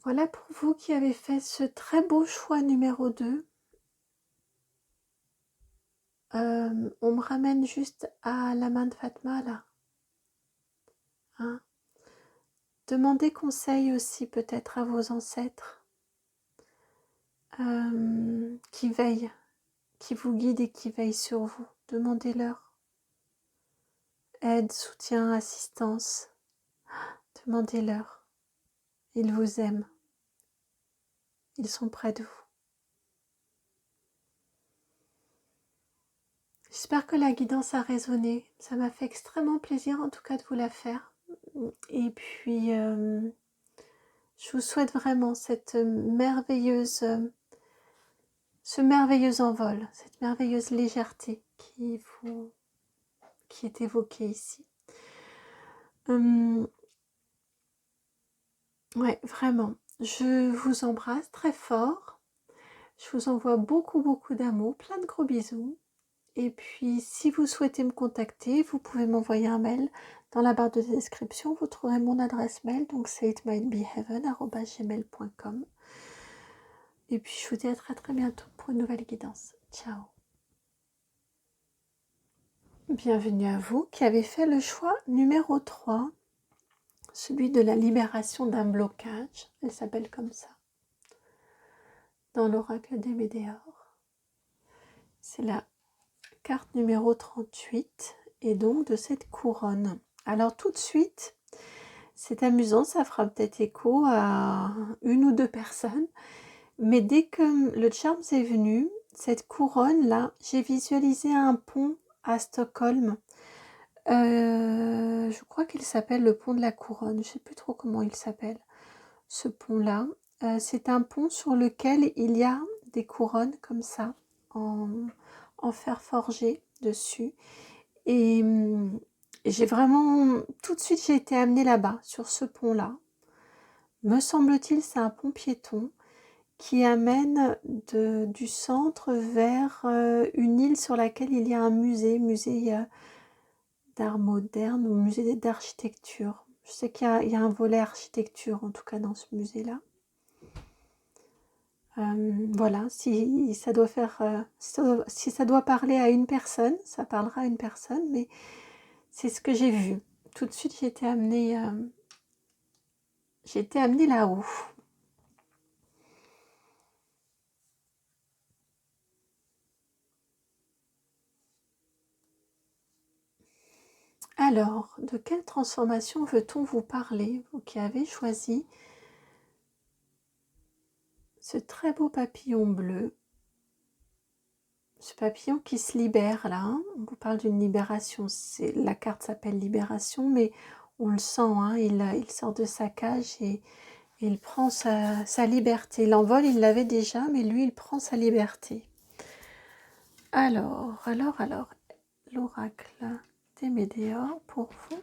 Voilà pour vous qui avez fait ce très beau choix numéro 2. On me ramène juste à la main de Fatma là. Hein? Demandez conseil aussi peut-être à vos ancêtres qui veillent, qui vous guident et qui veillent sur vous. Demandez-leur aide, soutien, assistance. Demandez-leur. Ils vous aiment. Ils sont près de vous. J'espère que la guidance a résonné. Ça m'a fait extrêmement plaisir en tout cas de vous la faire. Et puis, je vous souhaite vraiment cette merveilleuse, ce merveilleux envol, cette merveilleuse légèreté qui est évoquée ici. Ouais, vraiment. Je vous embrasse très fort. Je vous envoie beaucoup, beaucoup d'amour, plein de gros bisous. Et puis, si vous souhaitez me contacter, vous pouvez m'envoyer un mail. Dans la barre de description, vous trouverez mon adresse mail, donc c'est itmightbeheaven@gmail.com. Et puis, je vous dis à très très bientôt pour une nouvelle guidance. Ciao. Bienvenue à vous qui avez fait le choix numéro 3, celui de la libération d'un blocage. Elle s'appelle comme ça, dans l'oracle des Médéors. C'est la carte numéro 38 et donc de cette couronne. Alors tout de suite, c'est amusant, ça fera peut-être écho à une ou deux personnes, mais dès que le charme est venu, cette couronne là, j'ai visualisé un pont à Stockholm. Je crois qu'il s'appelle le pont de la couronne, je ne sais plus trop comment il s'appelle, ce pont là. C'est un pont sur lequel il y a des couronnes comme ça, en fer forgé dessus. Et j'ai vraiment, tout de suite j'ai été amenée là-bas, sur ce pont-là. Me semble-t-il, c'est un pont piéton qui amène du centre vers une île sur laquelle il y a un musée d'art moderne ou musée d'architecture. Je sais qu'il y a un volet architecture en tout cas dans ce musée-là. Voilà, si ça doit si ça doit parler à une personne, ça parlera à une personne, mais c'est ce que j'ai vu. Tout de suite, j'ai été amenée là-haut. Alors, de quelle transformation veut-on vous parler, vous qui avez choisi ce très beau papillon bleu, ce papillon qui se libère là, hein. On vous parle d'une libération, la carte s'appelle libération, mais on le sent, hein, il sort de sa cage et il prend sa liberté. L'envol, il l'avait déjà, mais lui, il prend sa liberté. Alors, l'oracle des Médéors pour vous.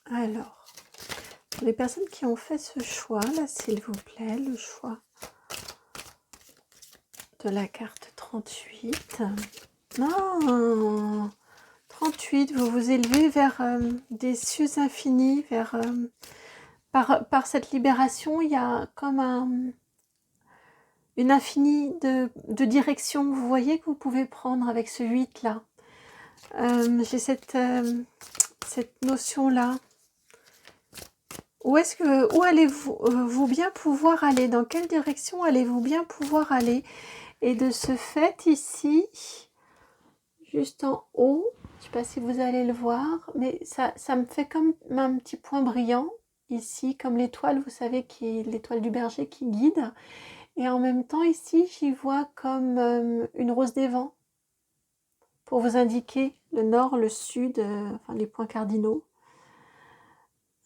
Alors, pour les personnes qui ont fait ce choix, là, s'il vous plaît, le choix de la carte 38. Non, 38, vous vous élevez vers des cieux infinis, vers par cette libération, il y a comme une infinie de directions, vous voyez, que vous pouvez prendre avec ce 8 là. J'ai cette notion là. Où allez-vous vous bien pouvoir aller? Dans quelle direction allez-vous bien pouvoir aller? Et de ce fait, ici, juste en haut, je ne sais pas si vous allez le voir, mais ça me fait comme un petit point brillant. ici, comme l'étoile, vous savez, qui est l'étoile du berger qui guide. Et en même temps, ici, j'y vois comme une rose des vents, pour vous indiquer le nord, le sud, enfin les points cardinaux.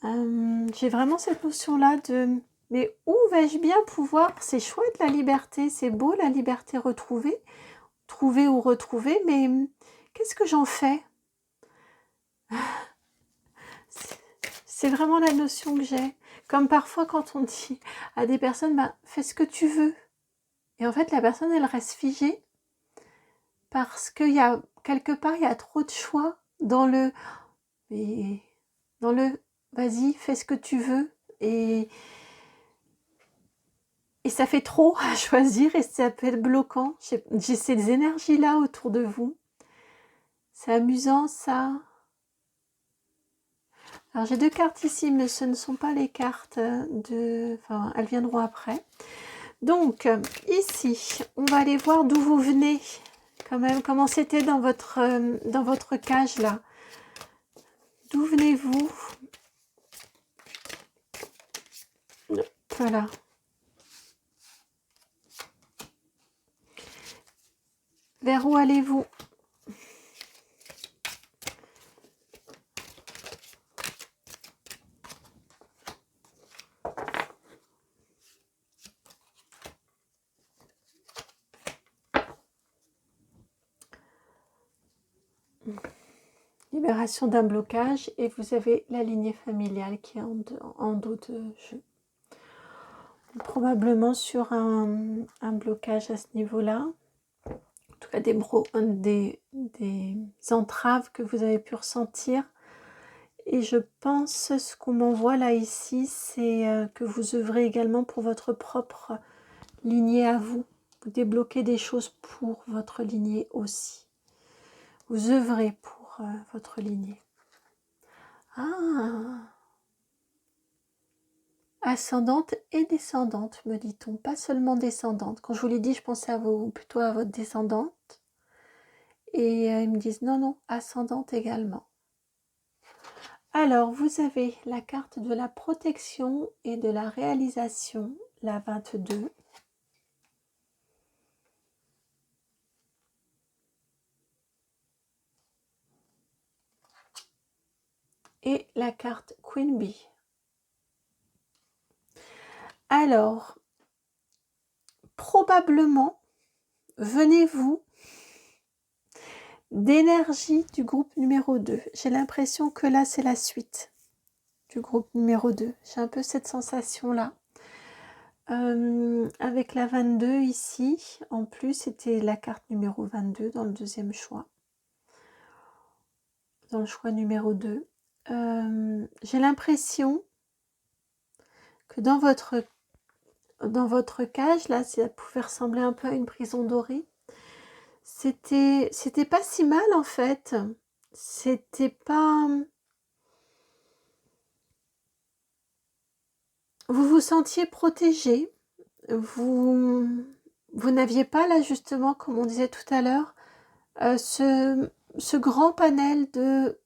J'ai vraiment cette notion-là de... Mais où vais-je bien pouvoir? C'est chouette la liberté, c'est beau la liberté retrouvée, trouver ou retrouver, mais qu'est-ce que j'en fais? C'est vraiment la notion que j'ai. Comme parfois quand on dit à des personnes, bah, fais ce que tu veux. Et en fait, la personne, elle reste figée parce qu'il y a, quelque part, il y a trop de choix dans le, mais, dans le, vas-y, fais ce que tu veux. Et ça fait trop à choisir et ça peut être bloquant. J'ai ces énergies-là autour de vous. C'est amusant, ça. Alors, j'ai 2 cartes ici, mais ce ne sont pas les cartes de... Enfin, elles viendront après. Donc, ici, on va aller voir d'où vous venez. Quand même, comment c'était dans votre cage, là. D'où venez-vous? Voilà. Vers où allez-vous? Libération d'un blocage et vous avez la lignée familiale qui est en dos de jeu. Probablement sur un blocage à ce niveau-là. En tout cas des entraves que vous avez pu ressentir. Et je pense, ce qu'on m'envoie là ici, c'est que vous œuvrez également pour votre propre lignée à vous. Vous débloquez des choses pour votre lignée aussi. Vous œuvrez pour votre lignée. Ah, ascendante et descendante, me dit-on, pas seulement descendante. Quand je vous l'ai dit, je pensais à vous, plutôt à votre descendante. Et ils me disent non, non, ascendante également. Alors, vous avez la carte de la protection et de la réalisation, la 22. Et la carte Queen Bee. Alors, probablement, venez-vous d'énergie du groupe numéro 2. J'ai l'impression que là, c'est la suite du groupe numéro 2. J'ai un peu cette sensation-là. Avec la 22 ici, en plus, c'était la carte numéro 22 dans le deuxième choix. Dans le choix numéro 2. J'ai l'impression que dans votre cage, là, ça pouvait ressembler un peu à une prison dorée. C'était pas si mal en fait. C'était pas... Vous vous sentiez protégé. Vous n'aviez pas là justement, comme on disait tout à l'heure, ce grand panel de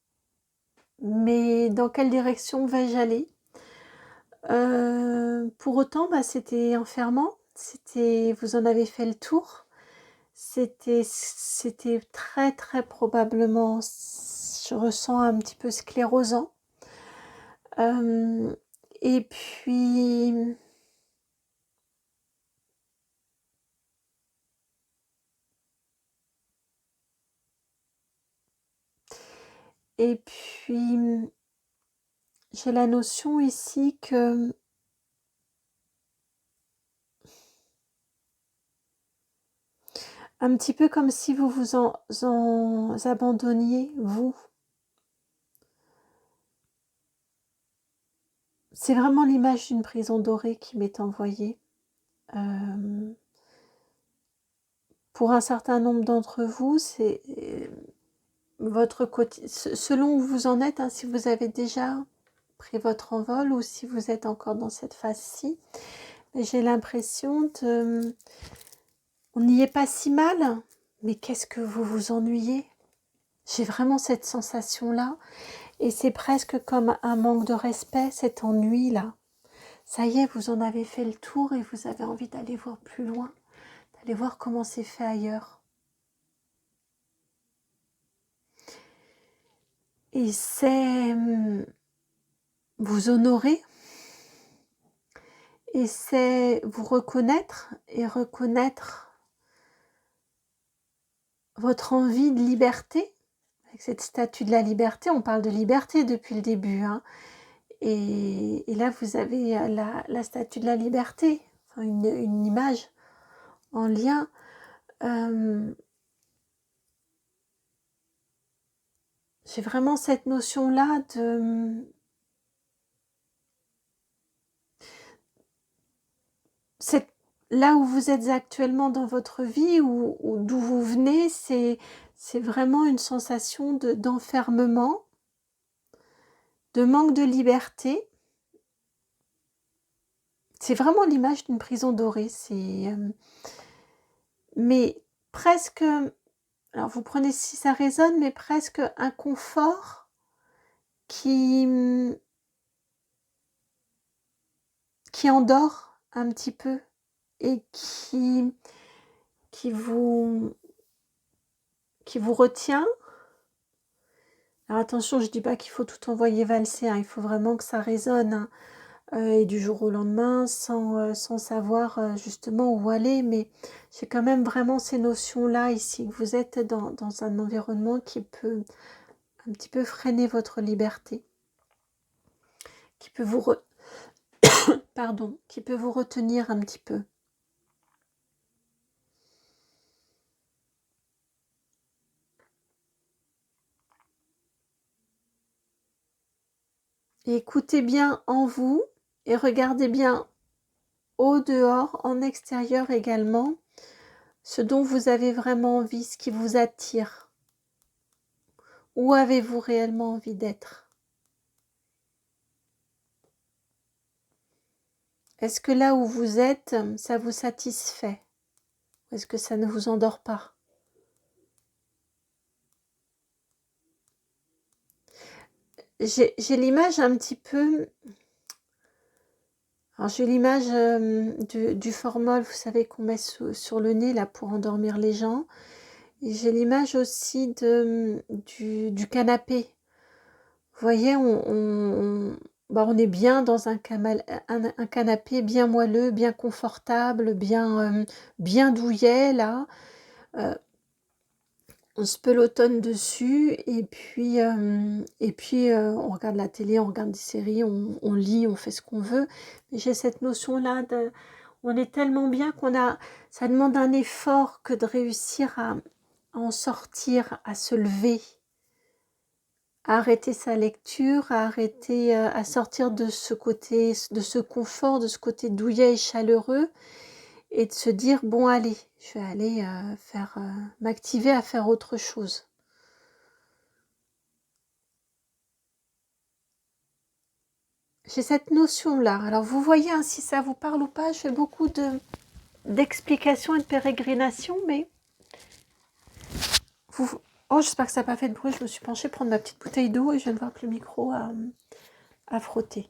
mais dans quelle direction vais-je aller? Pour autant, bah, c'était enfermant. Vous en avez fait le tour. C'était très très probablement, je ressens un petit peu sclérosant. Et puis j'ai la notion ici que un petit peu comme si vous vous en abandonniez, vous. C'est vraiment l'image d'une prison dorée qui m'est envoyée. Pour un certain nombre d'entre vous, c'est votre côté, selon où vous en êtes, hein, si vous avez déjà pris votre envol ou si vous êtes encore dans cette phase-ci. J'ai l'impression de... On n'y est pas si mal, mais qu'est-ce que vous vous ennuyez? J'ai vraiment cette sensation-là. Et c'est presque comme un manque de respect, cet ennui-là. Ça y est, vous en avez fait le tour et vous avez envie d'aller voir plus loin, d'aller voir comment c'est fait ailleurs. Et c'est vous honorer, et c'est vous reconnaître et reconnaître votre envie de liberté. Avec cette statue de la liberté, on parle de liberté depuis le début, hein. Et là, vous avez la statue de la liberté, enfin une image en lien. J'ai vraiment cette notion-là de... Là où vous êtes actuellement dans votre vie, ou d'où vous venez, c'est vraiment une sensation d'enfermement, de manque de liberté. C'est vraiment l'image d'une prison dorée. Mais presque, alors vous prenez si ça résonne, mais presque un confort qui endort un petit peu et qui vous retient. Alors attention, je dis pas qu'il faut tout envoyer valser, hein, il faut vraiment que ça résonne, hein, et du jour au lendemain, sans savoir justement où aller, mais j'ai quand même vraiment ces notions-là ici, que vous êtes dans un environnement qui peut un petit peu freiner votre liberté, qui peut vous qui peut vous retenir un petit peu. Et écoutez bien en vous et regardez bien au dehors, en extérieur également, ce dont vous avez vraiment envie, ce qui vous attire. Où avez-vous réellement envie d'être? Est-ce que là où vous êtes, ça vous satisfait? Ou est-ce que ça ne vous endort pas? J'ai l'image un petit peu... Alors j'ai l'image du formol, vous savez, qu'on met sur le nez là pour endormir les gens. Et j'ai l'image aussi du canapé. Vous voyez, on est bien dans un canapé bien moelleux, bien confortable, bien douillet là. On se pelotonne dessus et puis on regarde la télé, on regarde des séries, on lit, on fait ce qu'on veut. Mais j'ai cette notion-là on est tellement bien ça demande un effort que de réussir à en sortir, à se lever, à arrêter sa lecture, à sortir de ce côté, de ce confort, de ce côté douillet et chaleureux, et de se dire bon allez, je vais aller m'activer à faire autre chose. J'ai cette notion-là. Alors vous voyez, hein, si ça vous parle ou pas, je fais beaucoup d'explications et de pérégrinations, mais oh, j'espère que ça n'a pas fait de bruit. Je me suis penchée prendre ma petite bouteille d'eau et je viens de voir que le micro a frotté.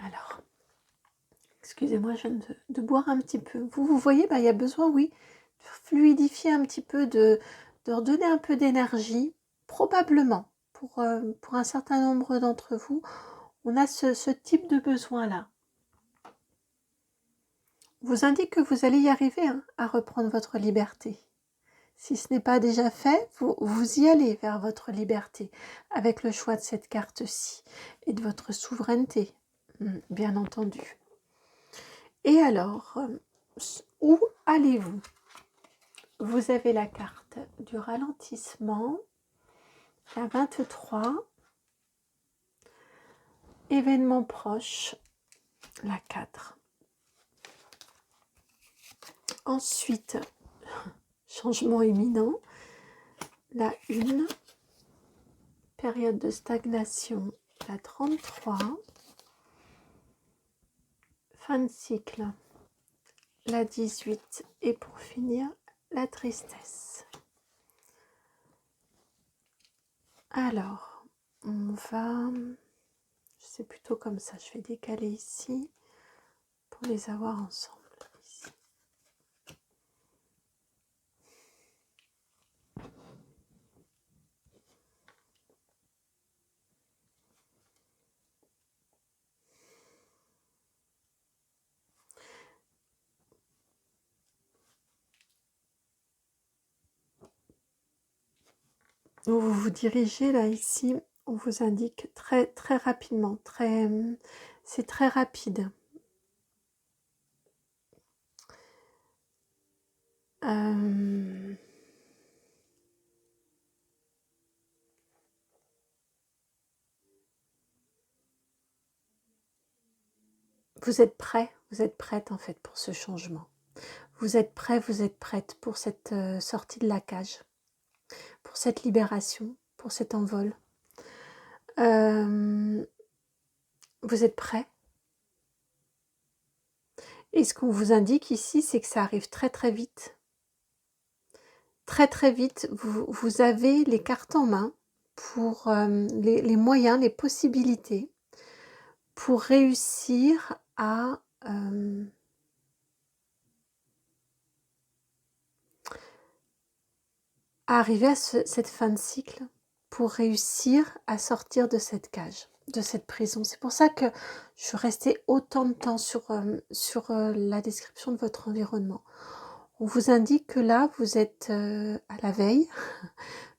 Alors, excusez-moi, je viens de boire un petit peu. Vous voyez, il y a besoin, oui, de fluidifier un petit peu, de redonner un peu d'énergie. Probablement, pour un certain nombre d'entre vous, on a ce type de besoin-là. Vous indique que vous allez y arriver, hein, à reprendre votre liberté. Si ce n'est pas déjà fait, vous y allez vers votre liberté avec le choix de cette carte-ci et de votre souveraineté, bien entendu. Et alors, où allez-vous? Vous avez la carte du ralentissement, la 23, événement proche, la 4. Ensuite, changement imminent, la 1, période de stagnation, la 33, fin de cycle, la 18 et pour finir, la tristesse. Alors, on va... C'est plutôt comme ça, je vais décaler ici pour les avoir ensemble. Ici. Vous vous dirigez là ici, on vous indique très très rapidement, c'est très rapide. Vous êtes prêt, vous êtes prête en fait pour ce changement. Vous êtes prêt, vous êtes prête pour cette sortie de la cage, pour cette libération, pour cet envol. Vous êtes prêt. Et ce qu'on vous indique ici, c'est que ça arrive très très vite. Très très vite, vous avez les cartes en main pour les moyens, les possibilités pour réussir à arriver à cette fin de cycle, pour réussir à sortir de cette cage, de cette prison. C'est pour ça que je suis restée autant de temps sur la description de votre environnement. On vous indique que là, vous êtes à la veille,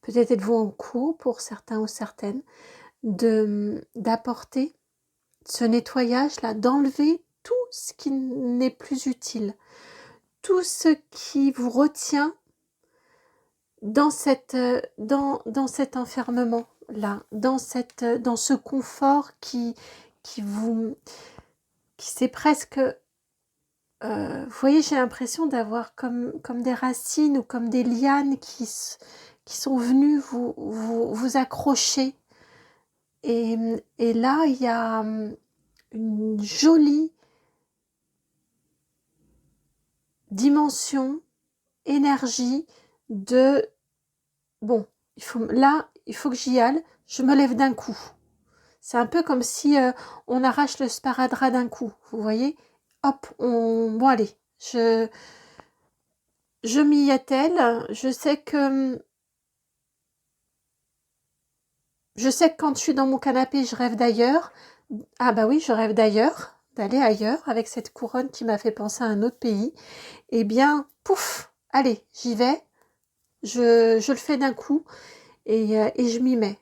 peut-être êtes-vous en cours pour certains ou certaines, d'apporter ce nettoyage-là, d'enlever tout ce qui n'est plus utile, tout ce qui vous retient dans cet enfermement-là, dans ce confort qui c'est presque... vous voyez, j'ai l'impression d'avoir comme des racines ou comme des lianes qui sont venues vous accrocher. Et là, il y a une jolie dimension, énergie de bon, il faut que j'y aille, je me lève d'un coup. C'est un peu comme si on arrache le sparadrap d'un coup, vous voyez. Hop, bon allez, je m'y attelle, je sais que quand je suis dans mon canapé, je rêve d'ailleurs. Ah bah oui, je rêve d'ailleurs, d'aller ailleurs, avec cette couronne qui m'a fait penser à un autre pays. Eh bien, pouf, allez, j'y vais, je le fais d'un coup et je m'y mets.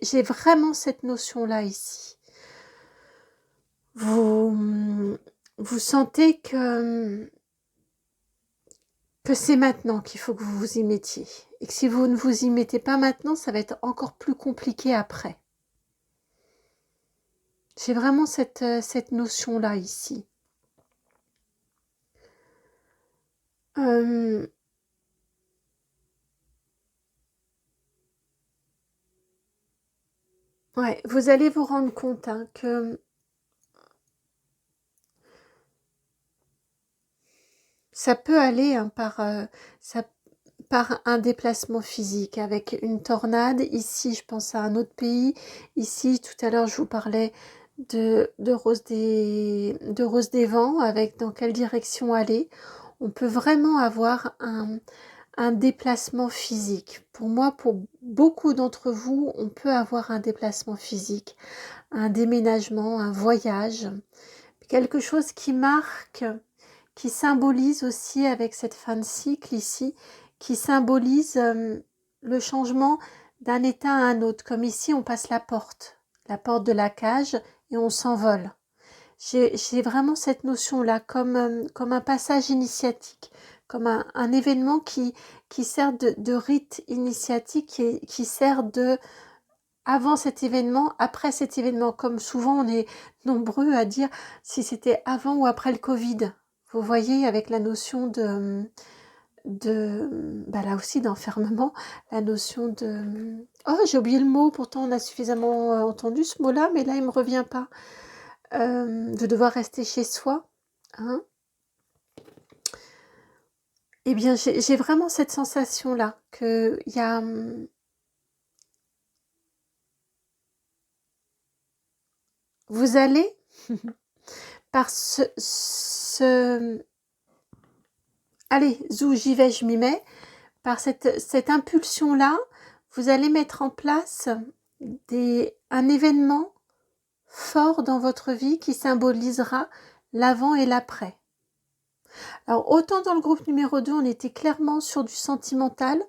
J'ai vraiment cette notion-là ici. Vous sentez que c'est maintenant qu'il faut que vous vous y mettiez. Et que si vous ne vous y mettez pas maintenant, ça va être encore plus compliqué après. J'ai vraiment cette notion-là ici. Ouais, vous allez vous rendre compte que ça peut aller par un déplacement physique avec une tornade. Ici, je pense à un autre pays. Ici, tout à l'heure, je vous parlais de Rose des Vents, avec dans quelle direction aller. On peut vraiment avoir un déplacement physique. Pour moi, pour beaucoup d'entre vous, on peut avoir un déplacement physique, un déménagement, un voyage, quelque chose qui marque, qui symbolise aussi avec cette fin de cycle ici, qui symbolise le changement d'un état à un autre. Comme ici, on passe la porte de la cage et on s'envole. J'ai vraiment cette notion-là comme un passage initiatique, comme un événement qui sert de rite initiatique et qui sert de avant cet événement, après cet événement. Comme souvent, on est nombreux à dire si c'était avant ou après le Covid. Vous voyez, avec la notion là aussi d'enfermement, la notion de... Oh, j'ai oublié le mot, pourtant on a suffisamment entendu ce mot-là, mais là, il me revient pas. De devoir rester chez soi. Hein. Eh bien, j'ai vraiment cette sensation-là, qu'il y a... Vous allez, par allez, zou, j'y vais, je m'y mets. Par cette impulsion-là, vous allez mettre en place un événement fort dans votre vie qui symbolisera l'avant et l'après. Alors, autant dans le groupe numéro 2, on était clairement sur du sentimental,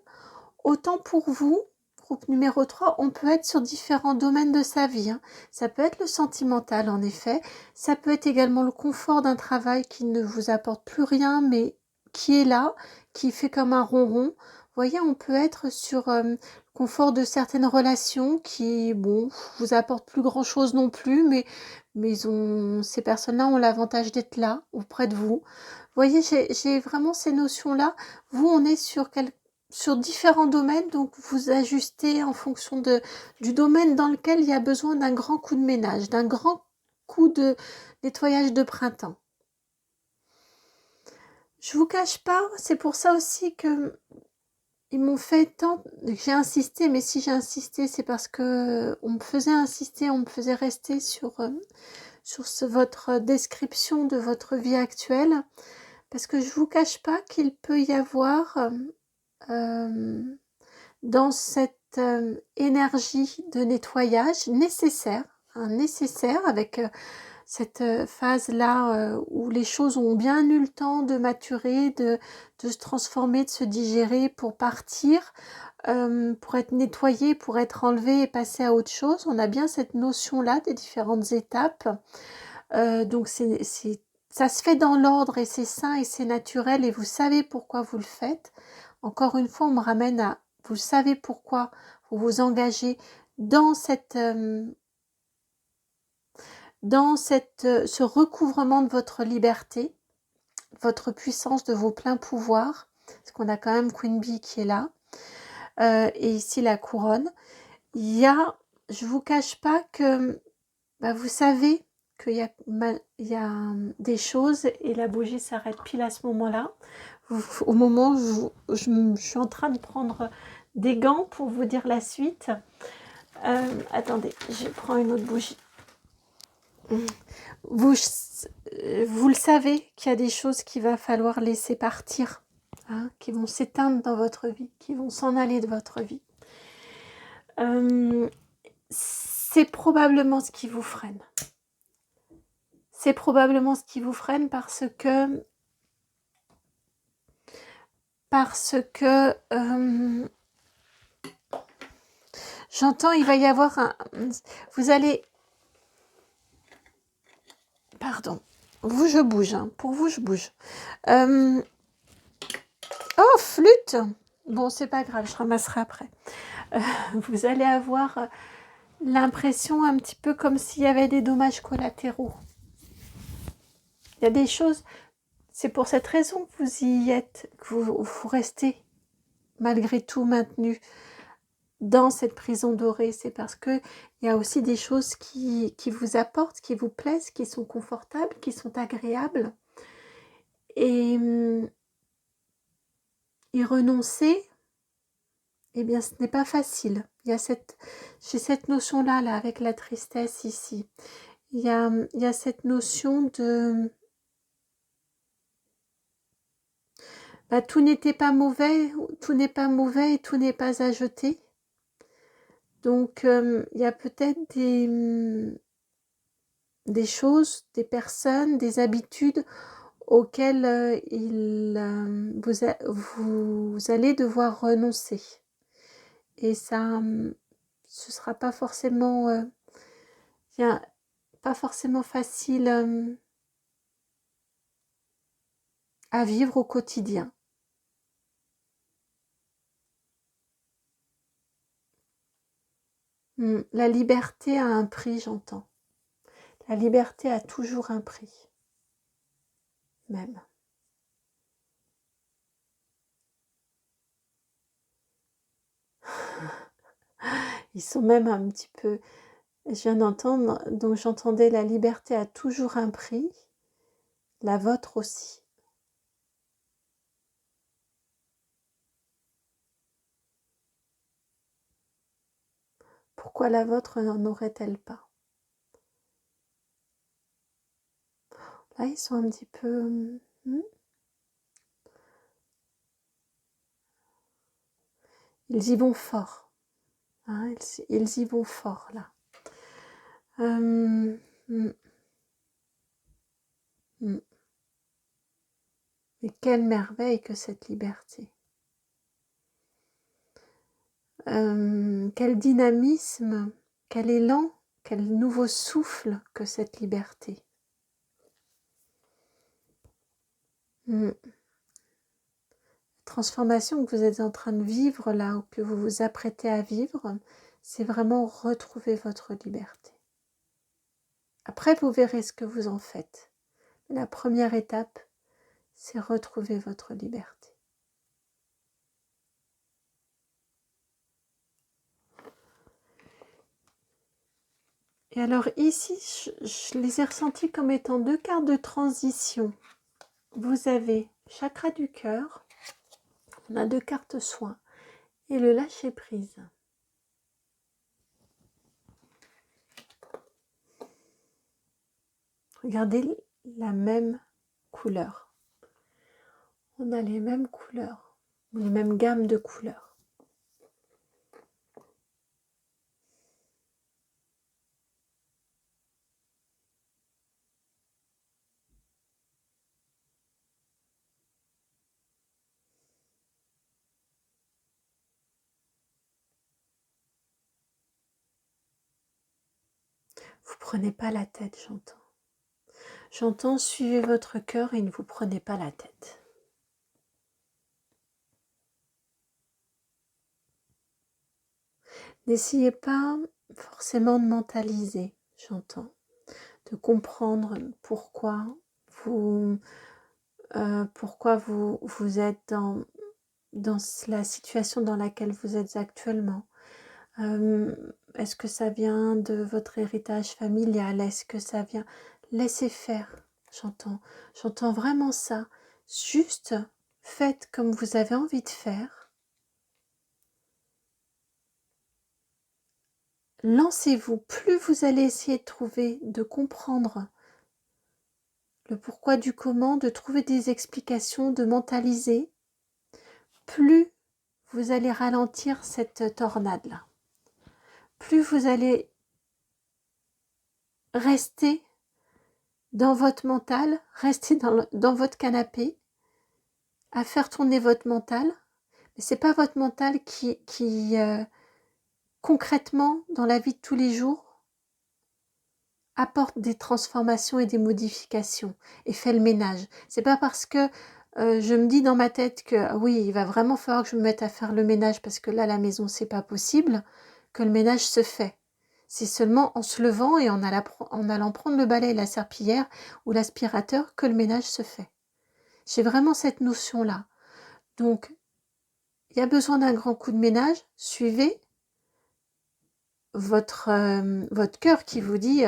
autant pour vous, groupe numéro 3, on peut être sur différents domaines de sa vie. Hein. Ça peut être le sentimental, en effet. Ça peut être également le confort d'un travail qui ne vous apporte plus rien, mais qui est là, qui fait comme un ronron. Vous voyez, on peut être sur le confort de certaines relations qui, bon, vous apportent plus grand-chose non plus, mais ces personnes-là ont l'avantage d'être là, auprès de vous. Vous voyez, j'ai vraiment ces notions-là. Vous, on est sur différents domaines, donc vous ajustez en fonction du domaine dans lequel il y a besoin d'un grand coup de ménage, d'un grand coup de nettoyage de printemps. Je vous cache pas, c'est pour ça aussi que ils m'ont fait tant... J'ai insisté, mais si j'ai insisté, c'est parce que on me faisait insister, on me faisait rester sur votre description de votre vie actuelle, parce que je vous cache pas qu'il peut y avoir dans cette énergie de nettoyage nécessaire avec cette phase-là où les choses ont bien eu le temps de maturer, de se transformer, de se digérer pour partir, pour être nettoyé, pour être enlevé et passer à autre chose. On a bien cette notion-là des différentes étapes. Donc ça se fait dans l'ordre et c'est sain et c'est naturel et vous savez pourquoi vous le faites. Encore une fois, on me ramène à vous savez pourquoi vous vous engagez dans ce recouvrement de votre liberté, votre puissance, de vos pleins pouvoirs, parce qu'on a quand même Queen Bee qui est là, et ici la couronne. Je vous cache pas que vous savez qu'il y a des choses et la bougie s'arrête pile à ce moment-là. Au moment où je suis en train de prendre des gants pour vous dire la suite. Attendez, je prends une autre bougie. Vous le savez qu'il y a des choses qu'il va falloir laisser partir, hein, qui vont s'éteindre dans votre vie, qui vont s'en aller de votre vie. C'est probablement ce qui vous freine. C'est probablement ce qui vous freine parce que j'entends, il va y avoir vous allez... Pardon. Vous, je bouge. Hein. Pour vous, je bouge. Oh, flûte. Bon, c'est pas grave, je ramasserai après. Vous allez avoir l'impression un petit peu comme s'il y avait des dommages collatéraux. Il y a des choses... C'est pour cette raison que vous y êtes, que vous restez malgré tout maintenu dans cette prison dorée. C'est parce qu'il y a aussi des choses qui vous apportent, qui vous plaisent, qui sont confortables, qui sont agréables. Et y renoncer, eh bien, ce n'est pas facile. J'ai cette notion-là, là, avec la tristesse ici. Il y a cette notion de... tout n'était pas mauvais, tout n'est pas mauvais et tout n'est pas à jeter. Donc, il y a peut-être des choses, des personnes, des habitudes auxquelles vous allez devoir renoncer. Et ça, ce sera pas forcément, pas forcément facile à vivre au quotidien. La liberté a un prix, j'entends. La liberté a toujours un prix. Même. Ils sont même un petit peu... Je viens d'entendre, donc j'entendais la liberté a toujours un prix, la vôtre aussi. Pourquoi la vôtre n'en aurait-elle pas? Là, ils sont un petit peu... Ils y vont fort. Hein, ils y vont fort, là. Et quelle merveille que cette liberté. Quel dynamisme, quel élan, quel nouveau souffle que cette liberté. Transformation que vous êtes en train de vivre là, ou que vous vous apprêtez à vivre, c'est vraiment retrouver votre liberté. Après, vous verrez ce que vous en faites. La première étape, c'est retrouver votre liberté. Et alors ici, je les ai ressentis comme étant 2 cartes de transition. Vous avez chakra du cœur, on a 2 cartes soins, et le lâcher prise. Regardez la même couleur. On a les mêmes couleurs, les mêmes gammes de couleurs. Vous prenez pas la tête, j'entends. J'entends, suivez votre cœur et ne vous prenez pas la tête. N'essayez pas forcément de mentaliser, j'entends, de comprendre pourquoi vous êtes dans la situation dans laquelle vous êtes actuellement. Est-ce que ça vient de votre héritage familial? Est-ce que ça vient... Laissez faire, j'entends vraiment ça. Juste faites comme vous avez envie de faire. Lancez-vous. Plus vous allez essayer de comprendre le pourquoi du comment, de trouver des explications, de mentaliser, plus vous allez ralentir cette tornade-là. Plus vous allez rester dans votre mental, rester dans votre canapé, à faire tourner votre mental. Mais c'est pas votre mental qui concrètement, dans la vie de tous les jours, apporte des transformations et des modifications et fait le ménage. C'est pas parce que je me dis dans ma tête que oui, il va vraiment falloir que je me mette à faire le ménage parce que là, la maison, c'est pas possible, que le ménage se fait. C'est seulement en se levant et en allant prendre le balai et la serpillière ou l'aspirateur que le ménage se fait. J'ai vraiment cette notion-là. Donc, il y a besoin d'un grand coup de ménage, suivez votre cœur qui vous dit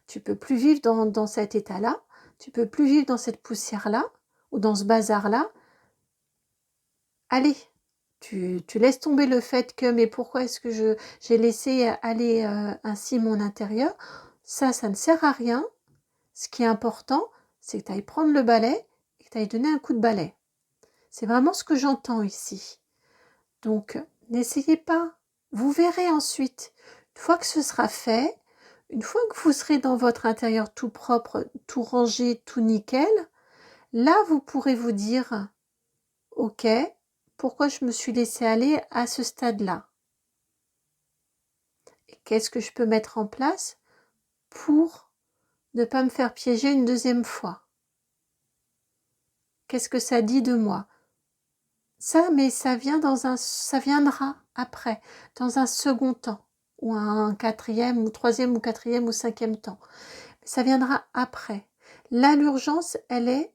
tu peux plus vivre dans cet état-là, tu peux plus vivre dans cette poussière-là ou dans ce bazar-là. Allez, tu laisses tomber le fait que mais pourquoi est-ce que j'ai laissé aller ainsi mon intérieur? Ça ne sert à rien. Ce qui est important, c'est que tu ailles prendre le balai et que tu ailles donner un coup de balai. C'est vraiment ce que j'entends ici. Donc, n'essayez pas. Vous verrez ensuite. Une fois que ce sera fait, une fois que vous serez dans votre intérieur tout propre, tout rangé, tout nickel, là, vous pourrez vous dire « Ok, pourquoi je me suis laissé aller à ce stade-là? Et qu'est-ce que je peux mettre en place pour ne pas me faire piéger une deuxième fois? Qu'est-ce que ça dit de moi ?» Ça, mais ça viendra après, dans un second temps, ou un quatrième, ou troisième, ou quatrième, ou cinquième temps. Ça viendra après. Là, l'urgence, elle est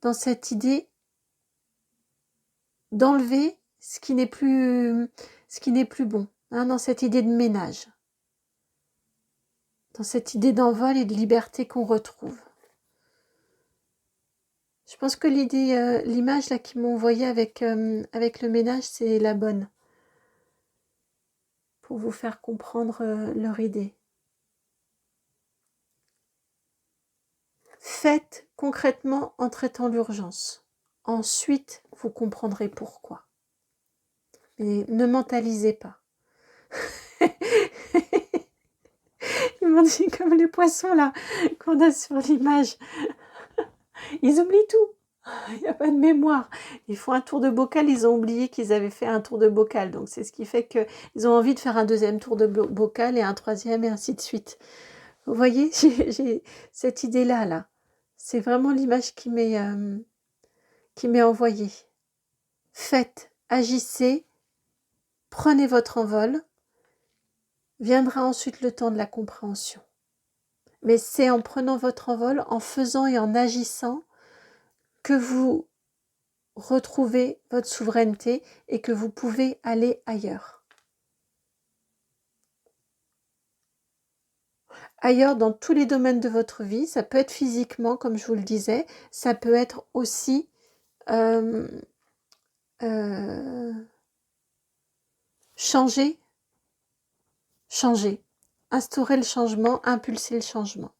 dans cette idée d'enlever ce qui n'est plus bon, hein, dans cette idée de ménage, dans cette idée d'envol et de liberté qu'on retrouve. Je pense que l'image là qu'ils m'ont envoyée avec le ménage, c'est la bonne. pour vous faire comprendre leur idée. Faites concrètement en traitant l'urgence. Ensuite, vous comprendrez pourquoi. Mais ne mentalisez pas. Ils m'ont dit comme les poissons là qu'on a sur l'image. Ils oublient tout. Il n'y a pas de mémoire. Ils font un tour de bocal, ils ont oublié qu'ils avaient fait un tour de bocal. Donc c'est ce qui fait qu'ils ont envie de faire un deuxième tour de bocal et un troisième et ainsi de suite. Vous voyez, j'ai cette idée-là, là. C'est vraiment l'image qui m'est envoyée. Faites, agissez, prenez votre envol. Viendra ensuite le temps de la compréhension. Mais c'est en prenant votre envol, en faisant et en agissant, que vous retrouvez votre souveraineté et que vous pouvez aller ailleurs. Ailleurs dans tous les domaines de votre vie, ça peut être physiquement, comme je vous le disais, ça peut être aussi changer, instaurer le changement, impulser le changement.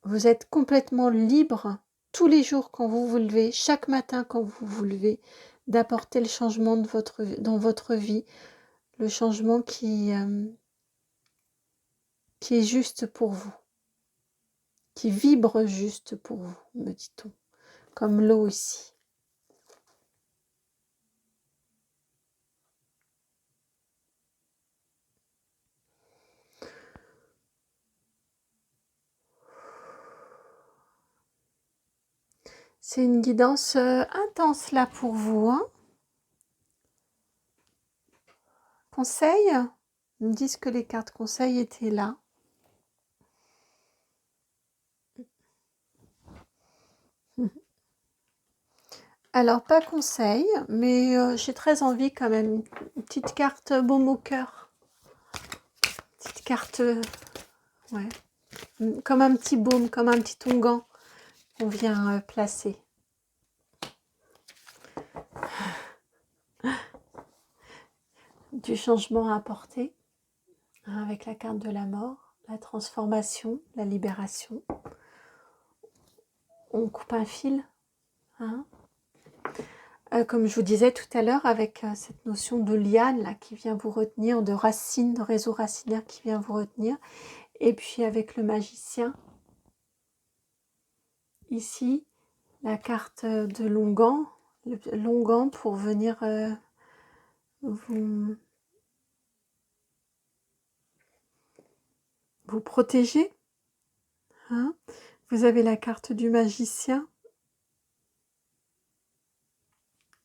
Vous êtes complètement libre tous les jours quand vous vous levez, chaque matin quand vous vous levez, d'apporter le changement dans votre vie, le changement qui est juste pour vous, qui vibre juste pour vous, me dit-on, comme l'eau ici. C'est une guidance intense là pour vous. Hein. Conseil, ils me disent que les cartes conseils étaient là. Alors, pas conseil, mais j'ai très envie quand même. Une petite carte baume au cœur. Petite carte, ouais. Comme un petit baume, comme un petit onguent qu'on vient placer. Du changement à apporter, hein, avec la carte de la mort, la transformation, la libération. On coupe un fil, hein. Comme je vous disais tout à l'heure, avec cette notion de liane là, qui vient vous retenir, de racine, de réseau racinaire qui vient vous retenir, et puis avec le magicien, ici, la carte de l'onguent, l'onguent pour venir vous protéger. Hein. Vous avez la carte du magicien,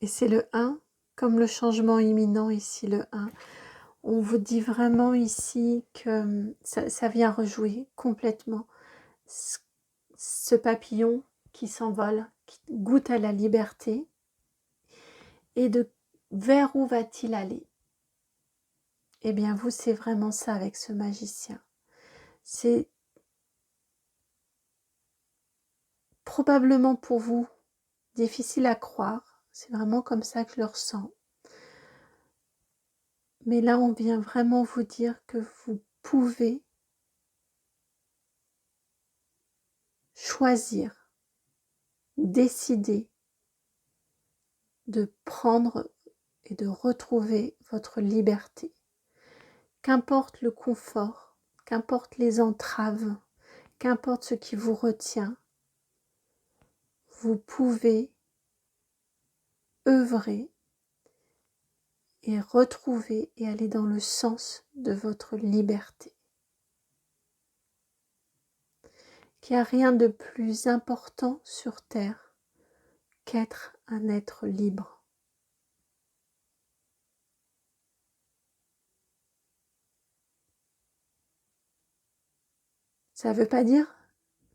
et c'est le 1, comme le changement imminent ici, le 1. On vous dit vraiment ici que ça vient rejouer complètement ce papillon qui s'envole, qui goûte à la liberté, et de vers où va-t-il aller? Eh bien vous, c'est vraiment ça avec ce magicien. C'est probablement pour vous difficile à croire, c'est vraiment comme ça que je le ressens. Mais là, on vient vraiment vous dire que vous pouvez choisir, décider de prendre et de retrouver votre liberté. Qu'importe le confort, qu'importe les entraves, qu'importe ce qui vous retient, vous pouvez œuvrer et retrouver et aller dans le sens de votre liberté. Qu'il n'y a rien de plus important sur Terre qu'être un être libre. Ça ne veut pas dire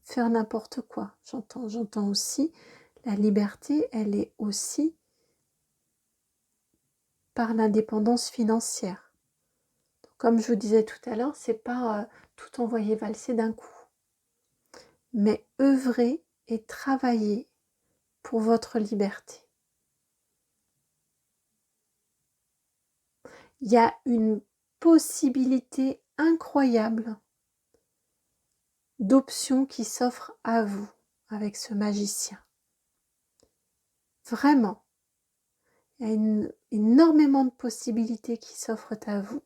faire n'importe quoi. J'entends aussi, la liberté, elle est aussi par l'indépendance financière. Donc, comme je vous disais tout à l'heure, c'est pas tout envoyer valser d'un coup. Mais œuvrer et travailler pour votre liberté. Il y a une possibilité incroyable d'options qui s'offrent à vous avec ce magicien. Vraiment, il y a énormément de possibilités qui s'offrent à vous.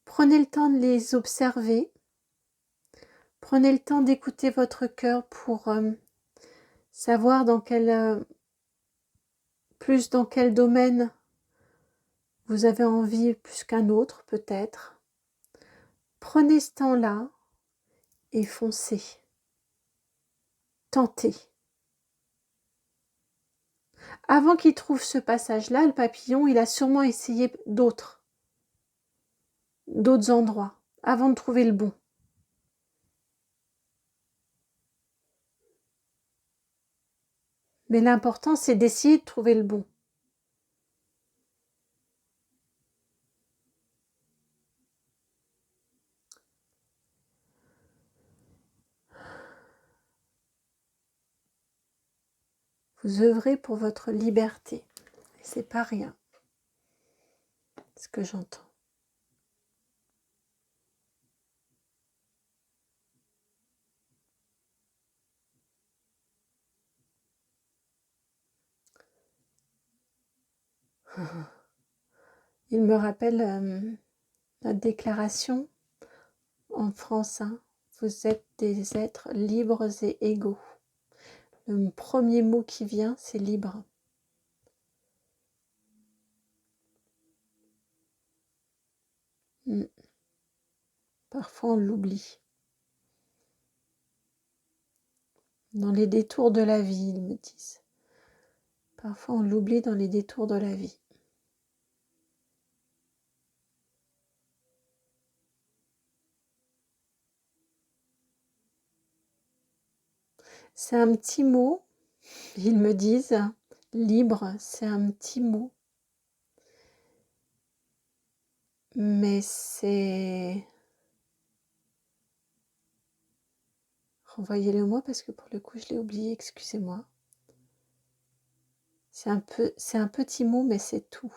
Prenez le temps de les observer. Prenez le temps d'écouter votre cœur pour savoir plus dans quel domaine vous avez envie plus qu'un autre peut-être. Prenez ce temps-là et foncez. Tentez. Avant qu'il trouve ce passage-là, le papillon, il a sûrement essayé d'autres endroits avant de trouver le bon. Mais l'important, c'est d'essayer de trouver le bon. Vous œuvrez pour votre liberté. Et c'est pas rien. Ce que j'entends. Il me rappelle notre déclaration en France. Vous êtes des êtres libres et égaux. Le premier mot qui vient, c'est libre. Parfois, on l'oublie. Dans les détours de la vie, ils me disent. Parfois, on l'oublie dans les détours de la vie. C'est un petit mot, ils me disent, libre, c'est un petit mot. Mais c'est... Renvoyez-le moi parce que pour le coup, je l'ai oublié, excusez-moi. C'est un petit mot, mais c'est tout.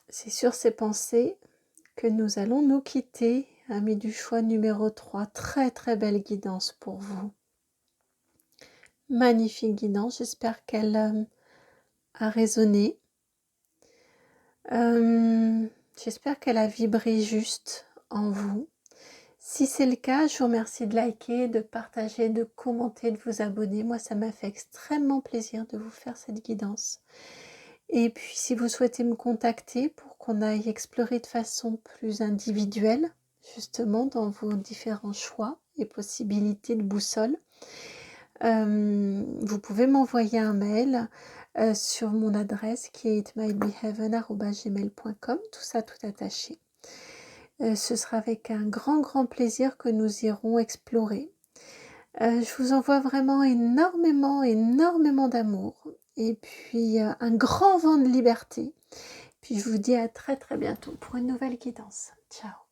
C'est sur ces pensées que nous allons nous quitter. Amis du choix numéro 3, très très belle guidance pour vous. Magnifique guidance, j'espère qu'elle a résonné. J'espère qu'elle a vibré juste en vous. Si c'est le cas, je vous remercie de liker, de partager, de commenter, de vous abonner. Moi, ça m'a fait extrêmement plaisir de vous faire cette guidance. Et puis, si vous souhaitez me contacter pour qu'on aille explorer de façon plus individuelle, justement, dans vos différents choix et possibilités de boussole, vous pouvez m'envoyer un mail sur mon adresse qui est itmightbeheaven@gmail.com, tout ça tout attaché. Ce sera avec un grand plaisir que nous irons explorer. Je vous envoie vraiment énormément d'amour et puis un grand vent de liberté. Puis je vous dis à très bientôt pour une nouvelle guidance. Ciao.